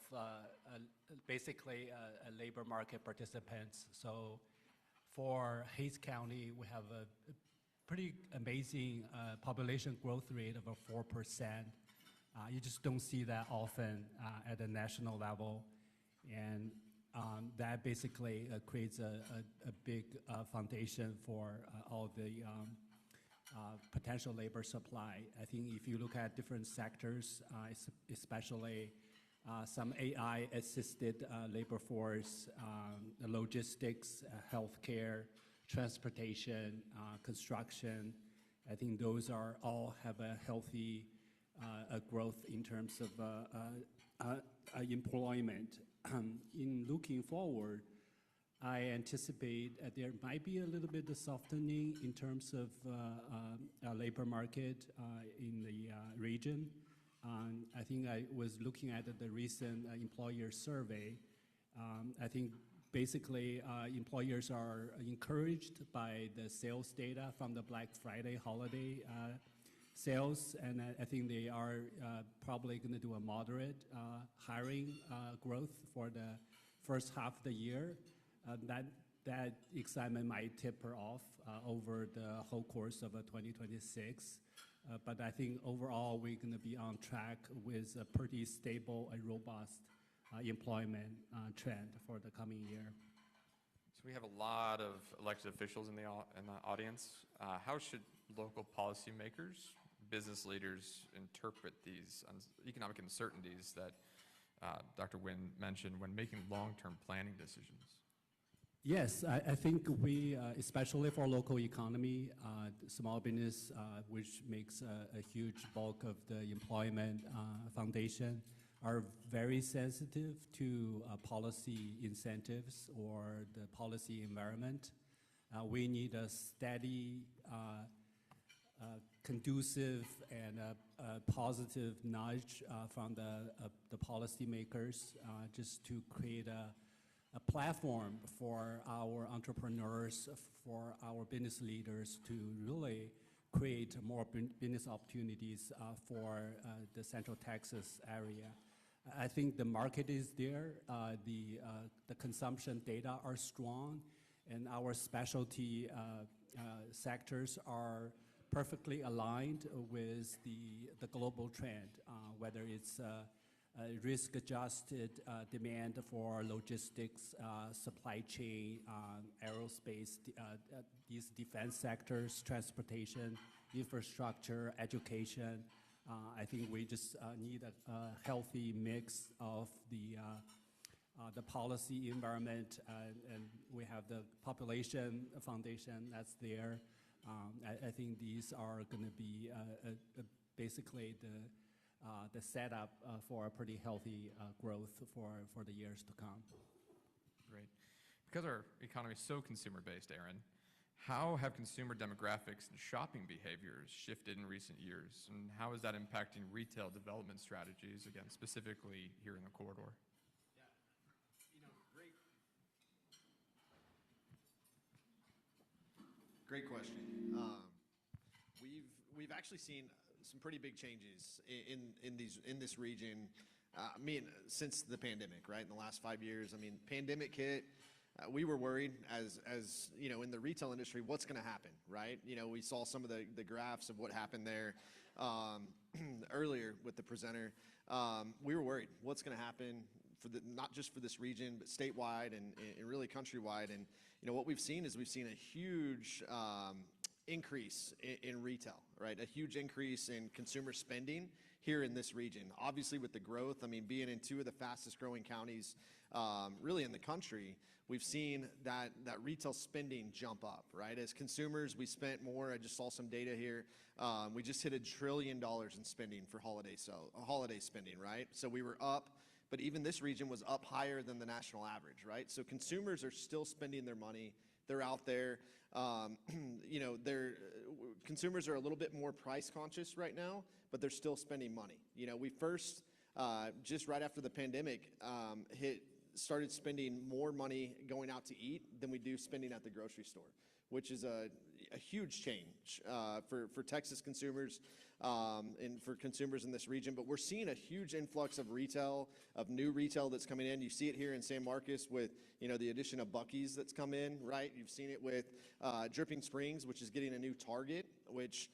basically labor market participants. So for Hays County, we have a pretty amazing population growth rate of 4%. You just don't see that often at a national level. And that basically creates a big foundation for all the potential labor supply. I think if you look at different sectors, especially some AI-assisted labor force, logistics, healthcare, transportation, construction, I think those are all have a healthy growth in terms of employment. In looking forward, I anticipate there might be a little bit of softening in terms of labor market in the region. I think I was looking at the recent employer survey. I think basically employers are encouraged by the sales data from the Black Friday holiday sales, and I think they are probably going to do a moderate hiring growth for the first half of the year. That excitement might taper off over the whole course of 2026. But I think overall we're going to be on track with a pretty stable and robust employment trend for the coming year. So we have a lot of elected officials in the audience. How should local policymakers, business leaders interpret these economic uncertainties that Dr. Wynne mentioned when making long-term planning decisions? Yes, I think we, especially for local economy, small business, which makes a huge bulk of the employment foundation, are very sensitive to policy incentives or the policy environment. We need a steady, conducive, and a positive nudge from the policymakers just to create a platform for our entrepreneurs, for our business leaders to really create more business opportunities for the Central Texas area. I think the market is there, the consumption data are strong, and our specialty sectors are perfectly aligned with the global trend, whether it's risk-adjusted demand for logistics, supply chain, aerospace, these defense sectors, transportation, infrastructure, education. I think we just need a healthy mix of the policy environment, and we have the population foundation that's there. I think these are going to be basically the setup for a pretty healthy growth for the years to come. Great. Because our economy is so consumer-based, Aaron, how have consumer demographics and shopping behaviors shifted in recent years? And how is that impacting retail development strategies, again, specifically here in the corridor? Great question. We've actually seen some pretty big changes in this region. Since the pandemic, right? In the last 5 years, pandemic hit. We were worried as you know, in the retail industry, what's going to happen, right? We saw some of the graphs of what happened there earlier with the presenter. We were worried what's going to happen for not just for this region, but statewide and really countrywide. And what we've seen is we've seen a huge increase in retail, right? A huge increase in consumer spending here in this region. Obviously, with the growth, being in two of the fastest growing counties, really in the country, we've seen that retail spending jump up, right? As consumers, we spent more. I just saw some data here. We just hit $1 trillion in spending for holiday spending, right? So we were up, but even this region was up higher than the national average, right? So consumers are still spending their money. They're out there. Consumers are a little bit more price conscious right now, but they're still spending money. We first, just right after the pandemic, hit started spending more money going out to eat than we do spending at the grocery store, which is a huge change for Texas consumers and for consumers in this region. But we're seeing a huge influx of retail, of new retail that's coming in. You see it here in San Marcos with, the addition of Buc-ee's that's come in, right? You've seen it with Dripping Springs, which is getting a new Target, which,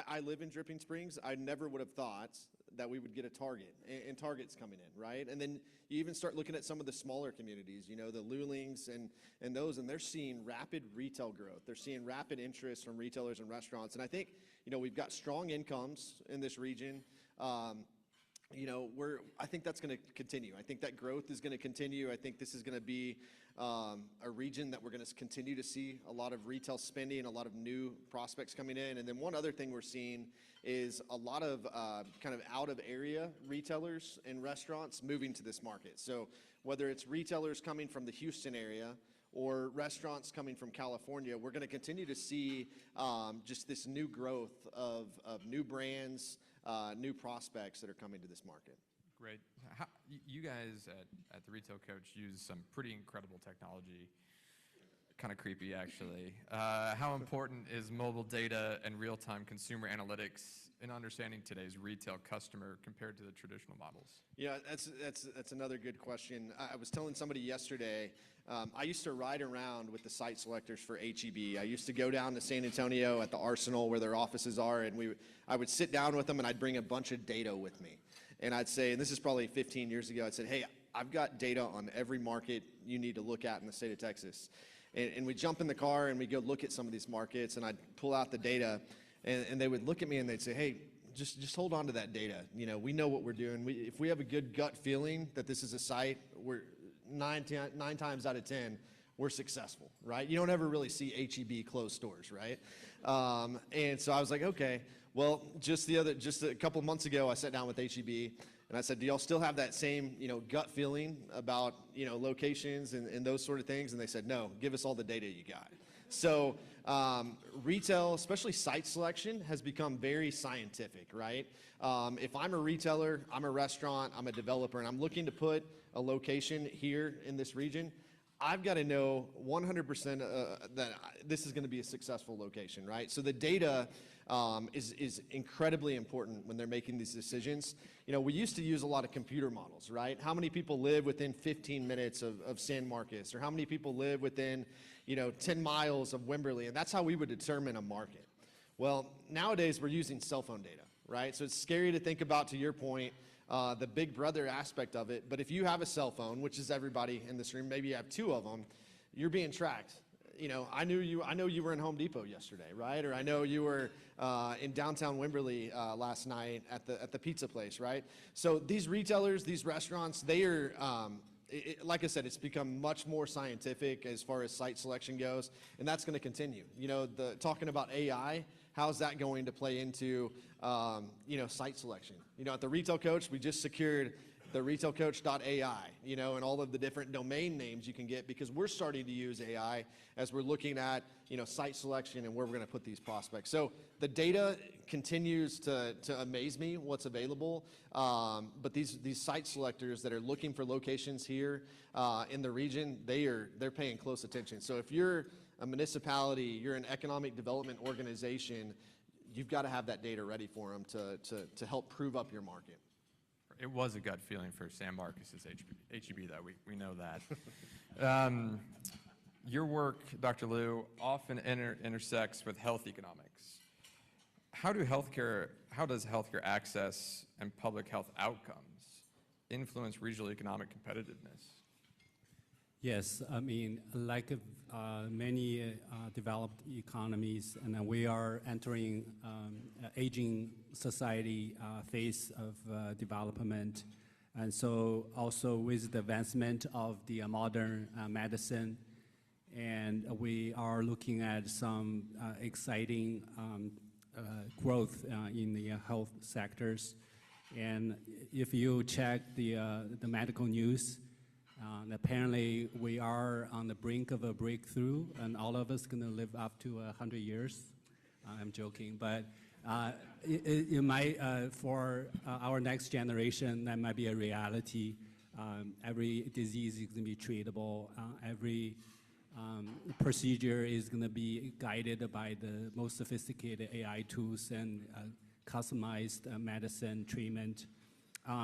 I live in Dripping Springs. I never would have thought that we would get a Target, and Target's coming in, right? And then you even start looking at some of the smaller communities, the Lulings and those, and they're seeing rapid retail growth. They're seeing rapid interest from retailers and restaurants. And I think, we've got strong incomes in this region. I think that's going to continue. I think that growth is going to continue. I think this is going to be a region that we're going to continue to see a lot of retail spending, a lot of new prospects coming in. And then one other thing we're seeing is a lot of kind of out-of-area retailers and restaurants moving to this market. So whether it's retailers coming from the Houston area or restaurants coming from California, we're going to continue to see just this new growth of new brands, new prospects that are coming to this market. Great. You guys at the Retail Coach use some pretty incredible technology. Kind of creepy, actually. How important is mobile data and real-time consumer analytics in understanding today's retail customer compared to the traditional models? Yeah, that's another good question. I was telling somebody yesterday, I used to ride around with the site selectors for HEB. I used to go down to San Antonio at the Arsenal where their offices are, and I would sit down with them, and I'd bring a bunch of data with me. And I'd say, and this is probably 15 years ago, I'd say, hey, I've got data on every market you need to look at in the state of Texas. And we'd jump in the car and we'd go look at some of these markets, and I'd pull out the data, and they would look at me and they'd say, hey, just hold on to that data. We know what we're doing. If we have a good gut feeling that this is a site, we're nine times out of 10, we're successful, right? You don't ever really see HEB close stores, right? And so I was like, okay. Well, just a couple of months ago, I sat down with HEB and I said, do y'all still have that same, gut feeling about, locations and those sort of things? And they said, no, give us all the data you got. So retail, especially site selection, has become very scientific, right? If I'm a retailer, I'm a restaurant, I'm a developer, and I'm looking to put a location here in this region, I've got to know 100% that this is going to be a successful location, right? So the data is incredibly important when they're making these decisions. We used to use a lot of computer models, right? How many people live within 15 minutes of San Marcos, or how many people live within, 10 miles of Wimberley, and that's how we would determine a market. Well, nowadays we're using cell phone data, right? So it's scary to think about, to your point, the big brother aspect of it. But if you have a cell phone, which is everybody in this room, maybe you have two of them, you're being tracked. I know you were in Home Depot yesterday, right? Or I know you were in downtown Wimberley last night at the pizza place, right? So these retailers, these restaurants, they are, like I said, it's become much more scientific as far as site selection goes, and that's going to continue. Talking about AI, how's that going to play into, site selection? At the Retail Coach, we just secured the retailcoach.ai, and all of the different domain names you can get, because we're starting to use AI as we're looking at, site selection and where we're going to put these prospects. So the data continues to amaze me, what's available. But these site selectors that are looking for locations here in the region, they're paying close attention. So if you're a municipality, you're an economic development organization, you've got to have that data ready for them to help prove up your market. It was a gut feeling for San Marcos' HEB, though. We know that. Your work, Dr. Liu, often intersects with health economics. How does healthcare access and public health outcomes influence regional economic competitiveness? Yes, like many developed economies, and we are entering aging society phase of development. And so also with the advancement of the modern medicine, and we are looking at some exciting growth in the health sectors. And if you check the medical news, apparently we are on the brink of a breakthrough, and all of us going to live up to 100 years. I'm joking, but it might, for our next generation, that might be a reality. Every disease is going to be treatable. Every procedure is going to be guided by the most sophisticated AI tools and customized medicine treatment,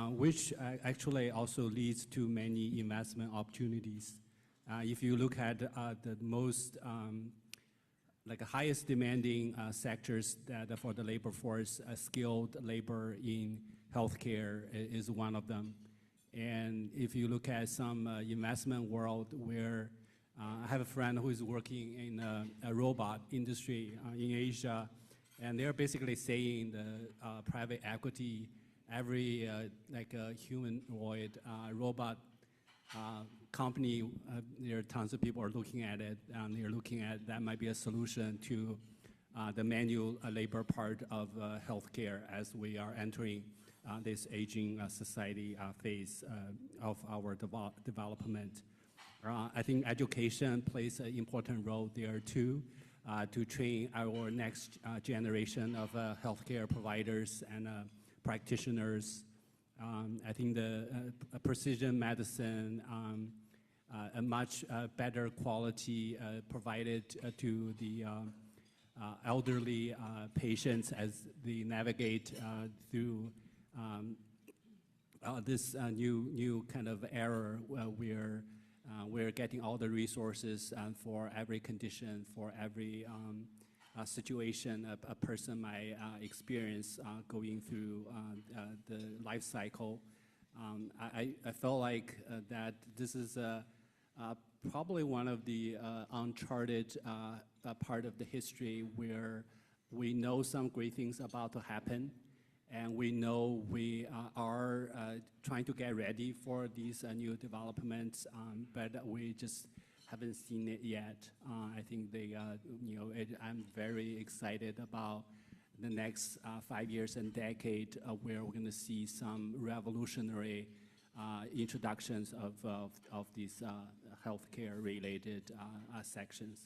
which actually also leads to many investment opportunities. If you look at the most highest demanding sectors that for the labor force, skilled labor in healthcare is one of them. And if you look at some investment world where I have a friend who is working in a robot industry in Asia, and they're basically saying the private equity, every humanoid robot company, there are tons of people are looking at it, and they're looking at that might be a solution to the manual labor part of healthcare as we are entering this aging society phase of our development. I think education plays an important role there too, to train our next generation of healthcare providers and practitioners. I think the precision medicine, a much better quality provided to the elderly patients as they navigate through this new kind of era where we're getting all the resources for every condition, for every situation a person might experience going through the life cycle. I felt like that this is probably one of the uncharted part of the history where we know some great things about to happen, and we know we are trying to get ready for these new developments, but we just haven't seen it yet. I think I'm very excited about the next 5 years and decade where we're going to see some revolutionary introductions of these healthcare-related sections.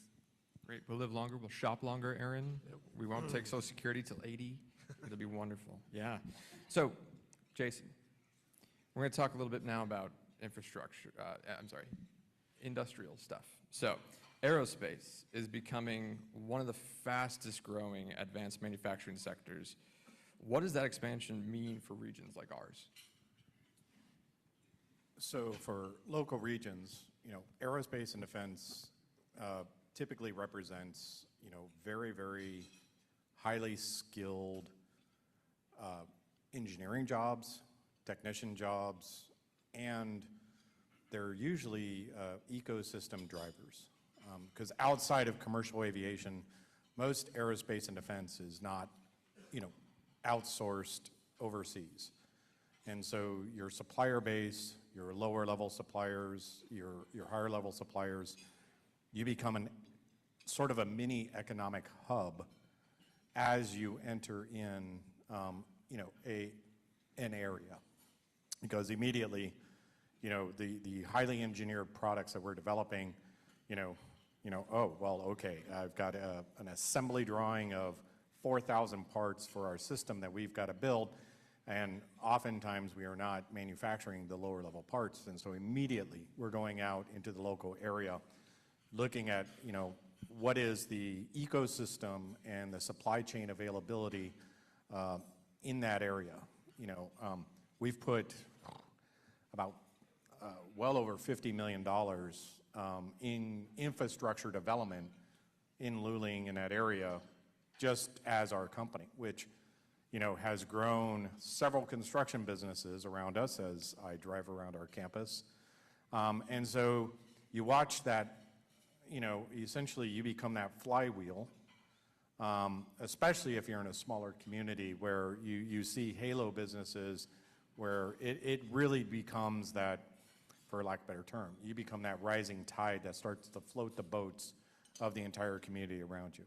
Great. We'll live longer. We'll shop longer, Aaron. Yep. We won't take Social Security till 80. It'll be wonderful. Yeah. So, Jason, we're going to talk a little bit now about industrial stuff. So, aerospace is becoming one of the fastest growing advanced manufacturing sectors. What does that expansion mean for regions like ours? So for local regions, aerospace and defense typically represents, very, very highly skilled engineering jobs, technician jobs, and they're usually ecosystem drivers. Because outside of commercial aviation, most aerospace and defense is not, outsourced overseas. And so your supplier base, your lower level suppliers, your higher level suppliers, you become sort of a mini economic hub as you enter in, an area. Because immediately, the highly engineered products that we're developing, oh, well, okay, I've got an assembly drawing of 4,000 parts for our system that we've got to build, and oftentimes we are not manufacturing the lower level parts, and so immediately we're going out into the local area, looking at, what is the ecosystem and the supply chain availability in that area. We've put about well over $50 million in infrastructure development in Luling in that area, just as our company, which has grown several construction businesses around us as I drive around our campus. And so you watch that, essentially you become that flywheel, especially if you're in a smaller community where you see halo businesses where it really becomes that, for lack of a better term, you become that rising tide that starts to float the boats of the entire community around you.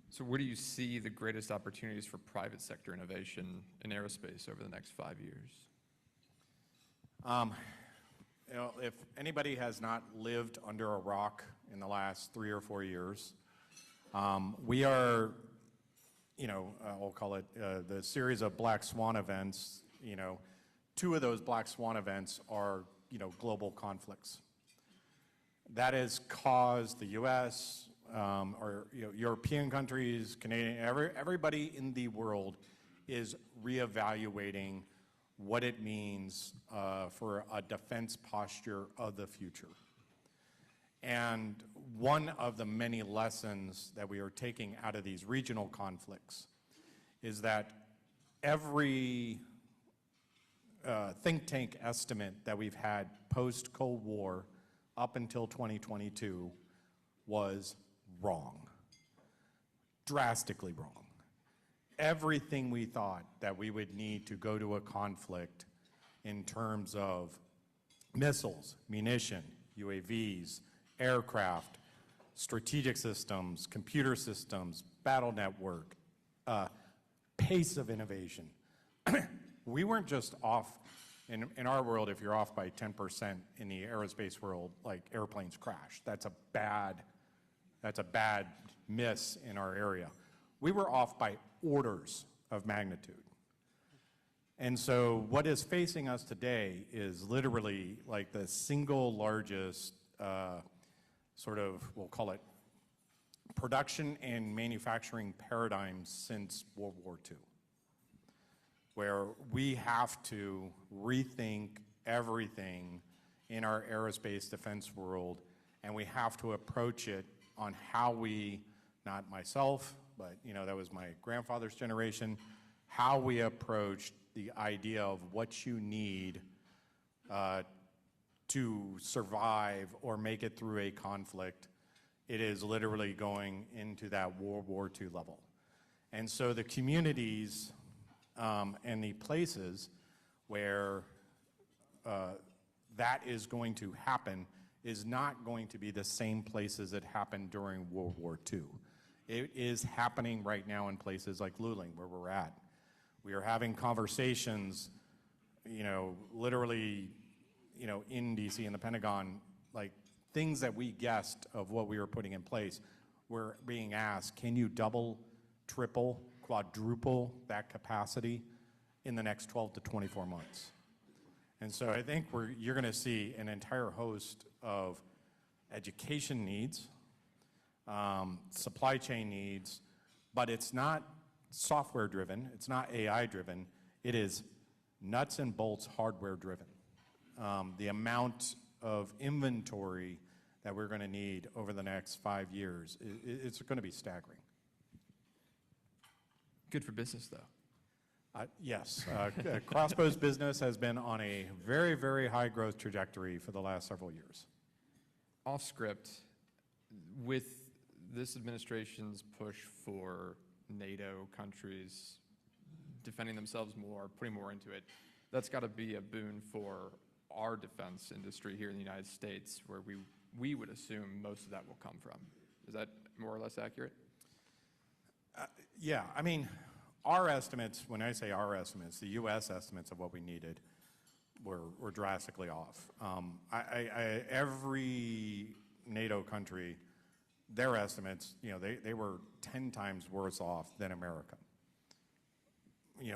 So where do you see the greatest opportunities for private sector innovation in aerospace over the next 5 years? If anybody has not lived under a rock in the last 3 or 4 years, we are, we'll call it the series of black swan events, two of those black swan events are, global conflicts. That has caused the U.S., or European countries, Canadian, everybody in the world is reevaluating what it means for a defense posture of the future. And one of the many lessons that we are taking out of these regional conflicts is that every think tank estimate that we've had post-Cold War up until 2022 was wrong, drastically wrong. Everything we thought that we would need to go to a conflict in terms of missiles, munition, UAVs, aircraft, strategic systems, computer systems, battle network, pace of innovation. We weren't just off, in our world, if you're off by 10% in the aerospace world, like airplanes crash. That's a bad miss in our area. We were off by orders of magnitude. And so what is facing us today is literally like the single largest we'll call it production and manufacturing paradigm since World War II, where we have to rethink everything in our aerospace defense world, and we have to approach it on how we, not myself, but that was my grandfather's generation, how we approached the idea of what you need to survive or make it through a conflict. It is literally going into that World War II level. And so the communities and the places where that is going to happen is not going to be the same places it happened during World War II. It is happening right now in places like Luling, where we're at. We are having conversations, literally, in DC, in the Pentagon, like things that we guessed of what we were putting in place. We're being asked, can you double, triple, quadruple that capacity in the next 12 to 24 months? And so I think you're going to see an entire host of education needs, supply chain needs, but it's not software driven, it's not AI driven, it is nuts and bolts hardware driven. The amount of inventory that we're going to need over the next 5 years, it's going to be staggering. Good for business, though. Yes, Crossbow's business has been on a very, very high growth trajectory for the last several years. Off script, with this administration's push for NATO countries defending themselves more, putting more into it, that's got to be a boon for our defense industry here in the United States, where we would assume most of that will come from. Is that more or less accurate? Yeah, I mean, our estimates, when I say our estimates, the U.S. estimates of what we needed were drastically off. Every NATO country, their estimates, they were 10 times worse off than America.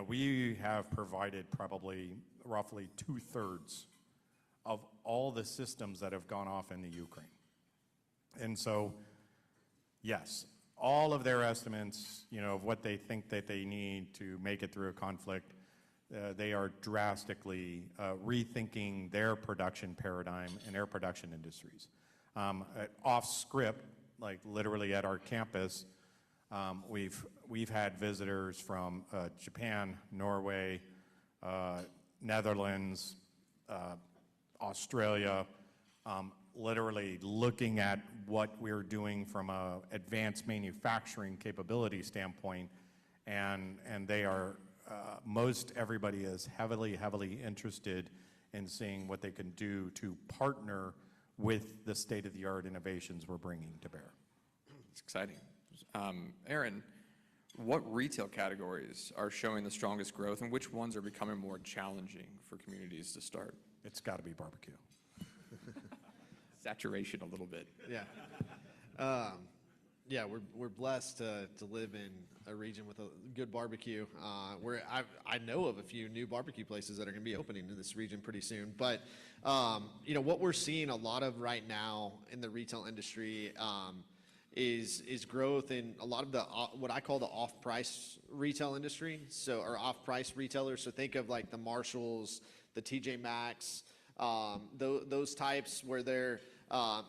We have provided probably roughly 2/3 of all the systems that have gone off in the Ukraine. And so, yes, all of their estimates, of what they think that they need to make it through a conflict, they are drastically rethinking their production paradigm and their production industries. Off script, like literally at our campus, we've had visitors from Japan, Norway, Netherlands, Australia, literally looking at what we're doing from an advanced manufacturing capability standpoint, and they are, most everybody is heavily interested in seeing what they can do to partner with the state-of-the-art innovations we're bringing to bear. It's exciting. Aaron, what retail categories are showing the strongest growth, and which ones are becoming more challenging for communities to start? It's got to be barbecue. Saturation a little bit. Yeah. Yeah, we're blessed to live in a region with a good barbecue. Where I know of a few new barbecue places that are going to be opening in this region pretty soon. But what we're seeing a lot of right now in the retail industry is growth in a lot of the what I call the off-price retail industry. Or off-price retailers. So think of like the Marshalls, the TJ Maxx, those types where they're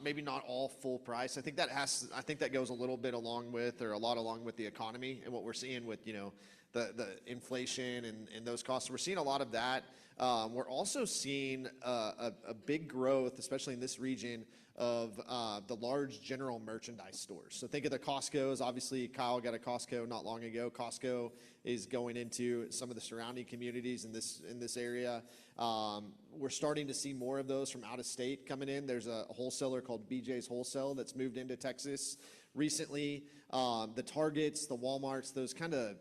maybe not all full price. I think that goes a little bit along with, or a lot along with, the economy and what we're seeing with the inflation and those costs. So we're seeing a lot of that. We're also seeing a big growth, especially in this region, of the large general merchandise stores. So think of the Costco's. Obviously, Kyle got a Costco not long ago. Costco is going into some of the surrounding communities in this area. We're starting to see more of those from out of state coming in. There's a wholesaler called BJ's Wholesale that's moved into Texas recently. The Targets, the Walmarts, those kind of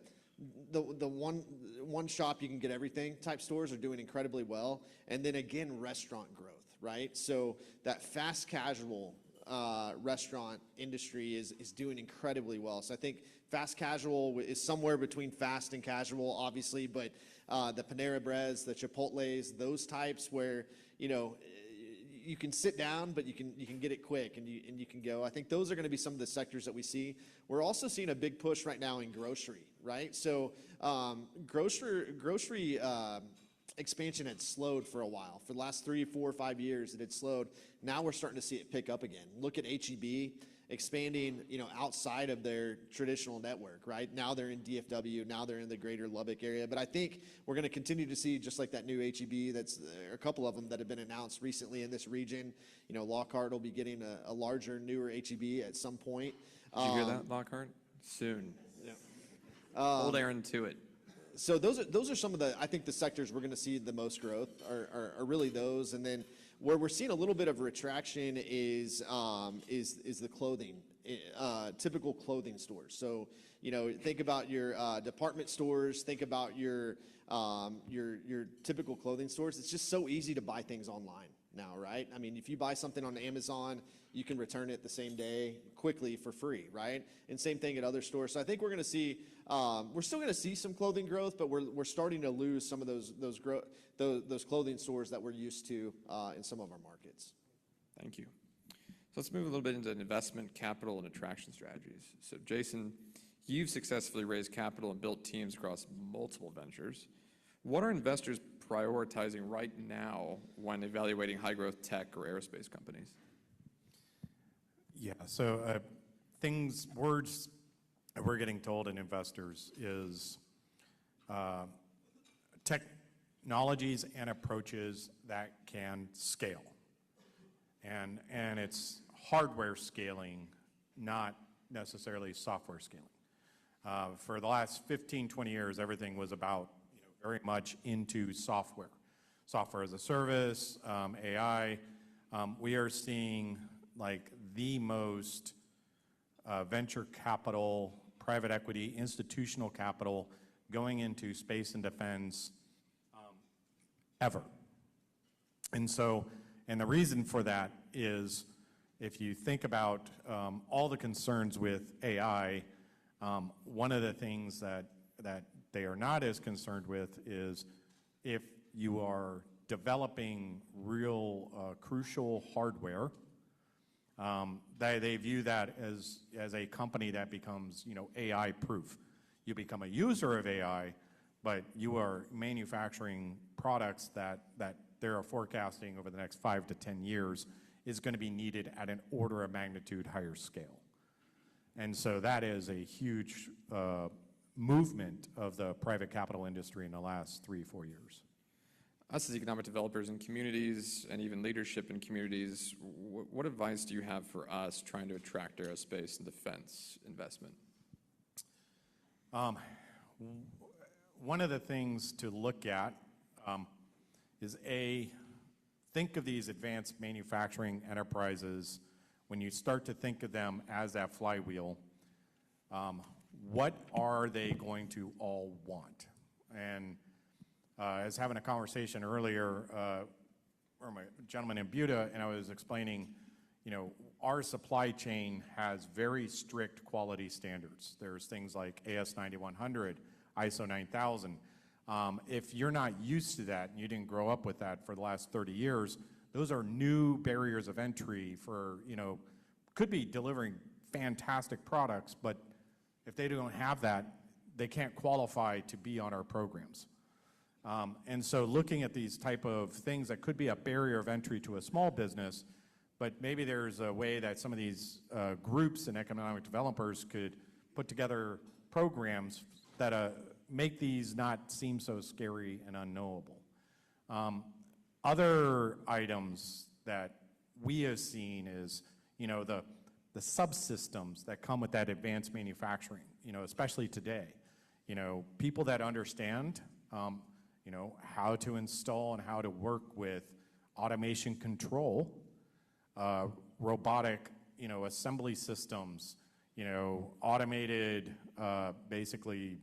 the one shop you can get everything type stores are doing incredibly well. And then again, restaurant growth, right? So that fast casual restaurant industry is doing incredibly well. So I think fast casual is somewhere between fast and casual, obviously, but the Panera Breads, the Chipotles, those types where you can sit down, but you can get it quick and you can go. I think those are going to be some of the sectors that we see. We're also seeing a big push right now in grocery, right? So grocery expansion had slowed for a while. For the last 3, 4, 5 years, it had slowed. Now we're starting to see it pick up again. Look at HEB expanding, outside of their traditional network, right? Now they're in DFW. Now they're in the greater Lubbock area. But I think we're going to continue to see, just like that new HEB, that's a couple of them that have been announced recently in this region. Lockhart will be getting a larger, newer HEB at some point. Did you hear that, Lockhart? Soon. Yeah. Hold Aaron to it. So those are some of the, I think, the sectors we're going to see the most growth are really those. And then where we're seeing a little bit of retraction is the clothing, typical clothing stores. So think about your department stores. Think about your typical clothing stores. It's just so easy to buy things online now, right? I mean, if you buy something on Amazon, you can return it the same day quickly for free, right? And same thing at other stores. So I think we're going to see, we're still going to see some clothing growth, but we're starting to lose some of those clothing stores that we're used to in some of our markets. Thank you. So let's move a little bit into investment, capital, and attraction strategies. So Jason, you've successfully raised capital and built teams across multiple ventures. What are investors prioritizing right now when evaluating high-growth tech or aerospace companies? Yeah, so words that we're getting told in investors is technologies and approaches that can scale. And it's hardware scaling, not necessarily software scaling. For the last 15, 20 years, everything was about very much into software as a service, AI. We are seeing like the most venture capital, private equity, institutional capital going into space and defense ever. And the reason for that is if you think about all the concerns with AI, one of the things that they are not as concerned with is if you are developing real crucial hardware, they view that as a company that becomes AI proof. You become a user of AI, but you are manufacturing products that they're forecasting over the next 5 to 10 years is going to be needed at an order of magnitude higher scale. And so that is a huge movement of the private capital industry in the last 3-4 years. Us as economic developers in communities and even leadership in communities, what advice do you have for us trying to attract aerospace and defense investment? One of the things to look at is think of these advanced manufacturing enterprises, when you start to think of them as that flywheel, what are they going to all want? And I was having a conversation earlier from a gentleman in Buda, and I was explaining, our supply chain has very strict quality standards. There's things like AS 9100, ISO 9000. If you're not used to that and you didn't grow up with that for the last 30 years, those are new barriers of entry for, could be delivering fantastic products, but if they don't have that, they can't qualify to be on our programs. And so looking at these type of things that could be a barrier of entry to a small business, but maybe there's a way that some of these groups and economic developers could put together programs that make these not seem so scary and unknowable. Other items that we have seen is, the subsystems that come with that advanced manufacturing, especially today. People that understand, how to install and how to work with automation control, robotic, assembly systems, automated, basically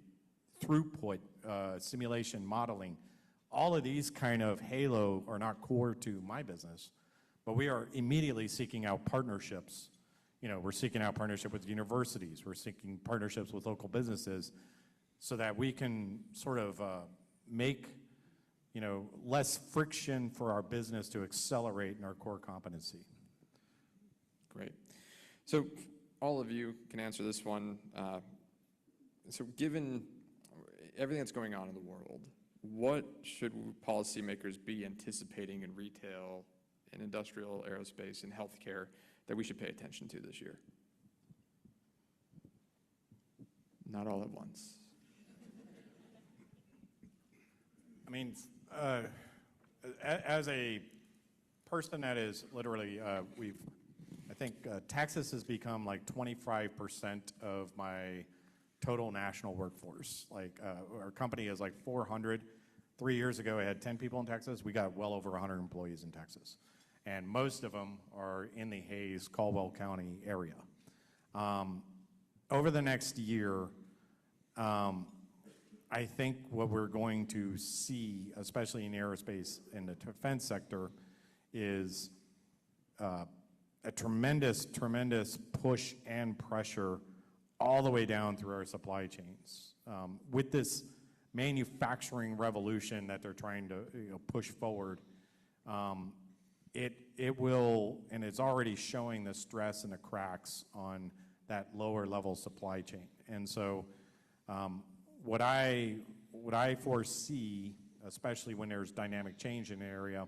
throughput, simulation modeling. All of these kind of halo are not core to my business, but we are immediately seeking out partnerships. We're seeking out partnership with universities. We're seeking partnerships with local businesses so that we can sort of make, less friction for our business to accelerate in our core competency. Great. So all of you can answer this one. So given everything that's going on in the world, what should policymakers be anticipating in retail, in industrial, aerospace, and healthcare that we should pay attention to this year? Not all at once. I mean, as a person that is literally, I think Texas has become like 25% of my total national workforce. Like our company is like 400. 3 years ago, I had 10 people in Texas. We got well over 100 employees in Texas. And most of them are in the Hayes, Caldwell County area. Over the next year, I think what we're going to see, especially in aerospace and the defense sector, is a tremendous push and pressure all the way down through our supply chains. With this manufacturing revolution that they're trying to push forward, it will, and it's already showing the stress and the cracks on that lower level supply chain. And so what I foresee, especially when there's dynamic change in an area,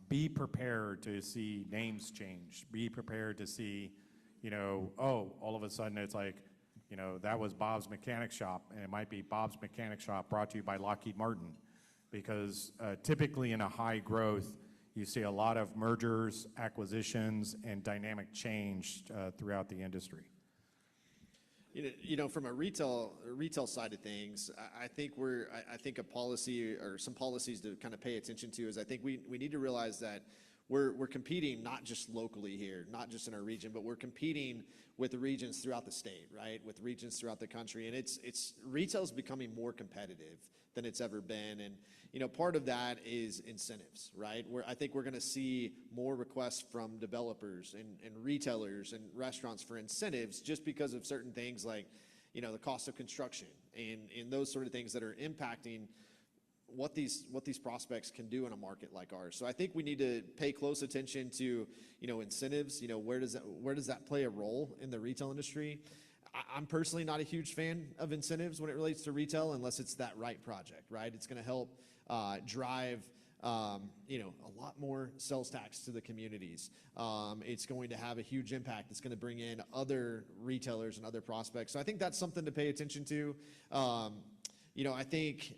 be prepared to see names change. Be prepared to see, all of a sudden it's like, that was Bob's Mechanic Shop, and it might be Bob's Mechanic Shop brought to you by Lockheed Martin. Because typically in a high growth, you see a lot of mergers, acquisitions, and dynamic change throughout the industry. From a retail side of things, I think a policy or some policies to kind of pay attention to is I think we need to realize that we're competing not just locally here, not just in our region, but we're competing with the regions throughout the state, right? With regions throughout the country, and it's retail's becoming more competitive than it's ever been, and part of that is incentives, right? I think we're going to see more requests from developers and retailers and restaurants for incentives just because of certain things like, the cost of construction and those sort of things that are impacting what these prospects can do in a market like ours. So I think we need to pay close attention to, incentives. Where does that play a role in the retail industry? I'm personally not a huge fan of incentives when it relates to retail unless it's that right project, right? It's going to help drive, a lot more sales tax to the communities. It's going to have a huge impact. It's going to bring in other retailers and other prospects. So I think that's something to pay attention to. I think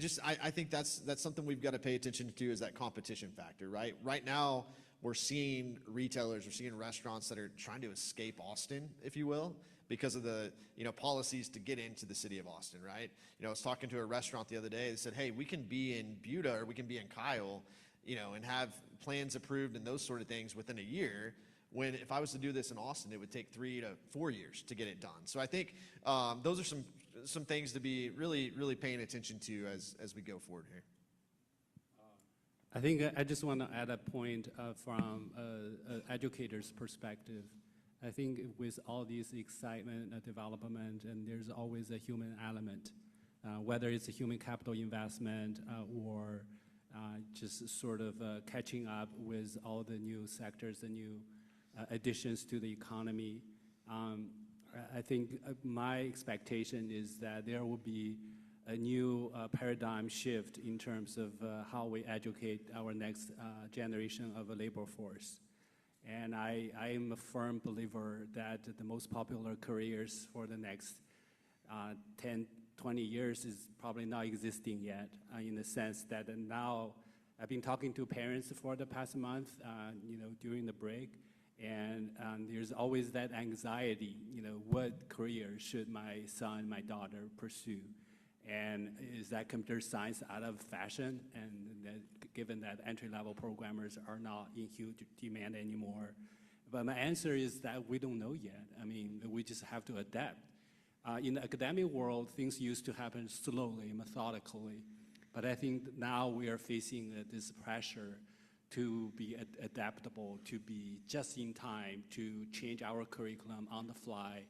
I think that's something we've got to pay attention to is that competition factor, right? Right now, we're seeing retailers, we're seeing restaurants that are trying to escape Austin, if you will, because of the policies to get into the city of Austin, right? I was talking to a restaurant the other day. They said, hey, we can be in Buda or we can be in Kyle, and have plans approved and those sort of things within a year. When if I was to do this in Austin, it would take 3 to 4 years to get it done. So I think those are some things to be really paying attention to as we go forward here. I think I just want to add a point from an educator's perspective. I think with all these excitement, development, and there's always a human element, whether it's a human capital investment or just sort of catching up with all the new sectors, the new additions to the economy. I think my expectation is that there will be a new paradigm shift in terms of how we educate our next generation of a labor force. And I am a firm believer that the most popular careers for the next 10, 20 years is probably not existing yet, in the sense that now I've been talking to parents for the past month, during the break, and there's always that anxiety, what career should my son, my daughter pursue? And is that computer science out of fashion? And given that entry-level programmers are not in huge demand anymore. But my answer is that we don't know yet. I mean, we just have to adapt. In the academic world, things used to happen slowly, methodically. But I think now we are facing this pressure to be adaptable, to be just in time, to change our curriculum on the fly,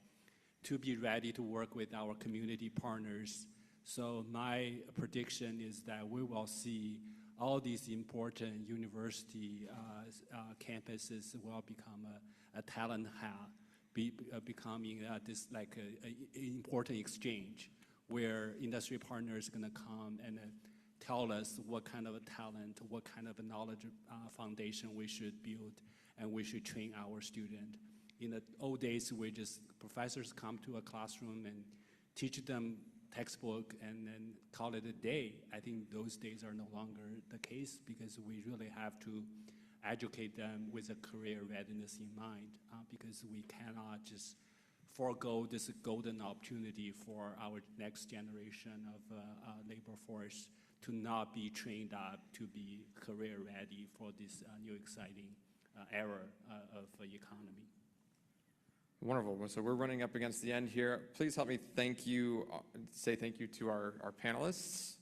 to be ready to work with our community partners. So my prediction is that we will see all these important university campuses will become a talent hub, becoming this like an important exchange where industry partners are going to come and tell us what kind of a talent, what kind of a knowledge foundation we should build, and we should train our student. In the old days, professors come to a classroom and teach them textbook and then call it a day. I think those days are no longer the case because we really have to educate them with a career readiness in mind because we cannot just forego this golden opportunity for our next generation of labor force to not be trained up to be career ready for this new exciting era of the economy. Wonderful. So we're running up against the end here. Please help me say thank you to our panelists.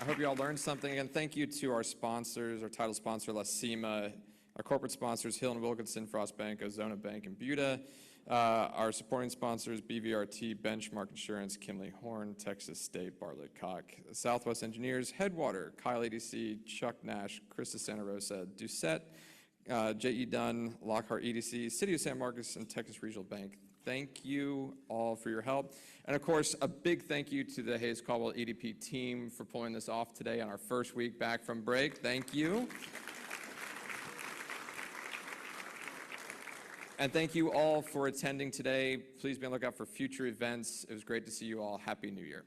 I hope you all learned something. Again, thank you to our sponsors, our title sponsor, La Cima, our corporate sponsors, Hill & Wilkinson, Frost Bank, Ozona Bank, and Buda. Our supporting sponsors, BVRT, Benchmark Insurance, Kimley Horn, Texas State, Bartlett Cock, Southwest Engineers, Headwater, Kyle EDC, Chuck Nash, Krista Santa Rosa, Doucette, J.E. Dunn, Lockhart EDC, City of San Marcos, and Texas Regional Bank. Thank you all for your help. And of course, a big thank you to the Hayes Caldwell EDP team for pulling this off today on our first week back from break. Thank you. And thank you all for attending today. Please be on the lookout for future events. It was great to see you all. Happy New Year.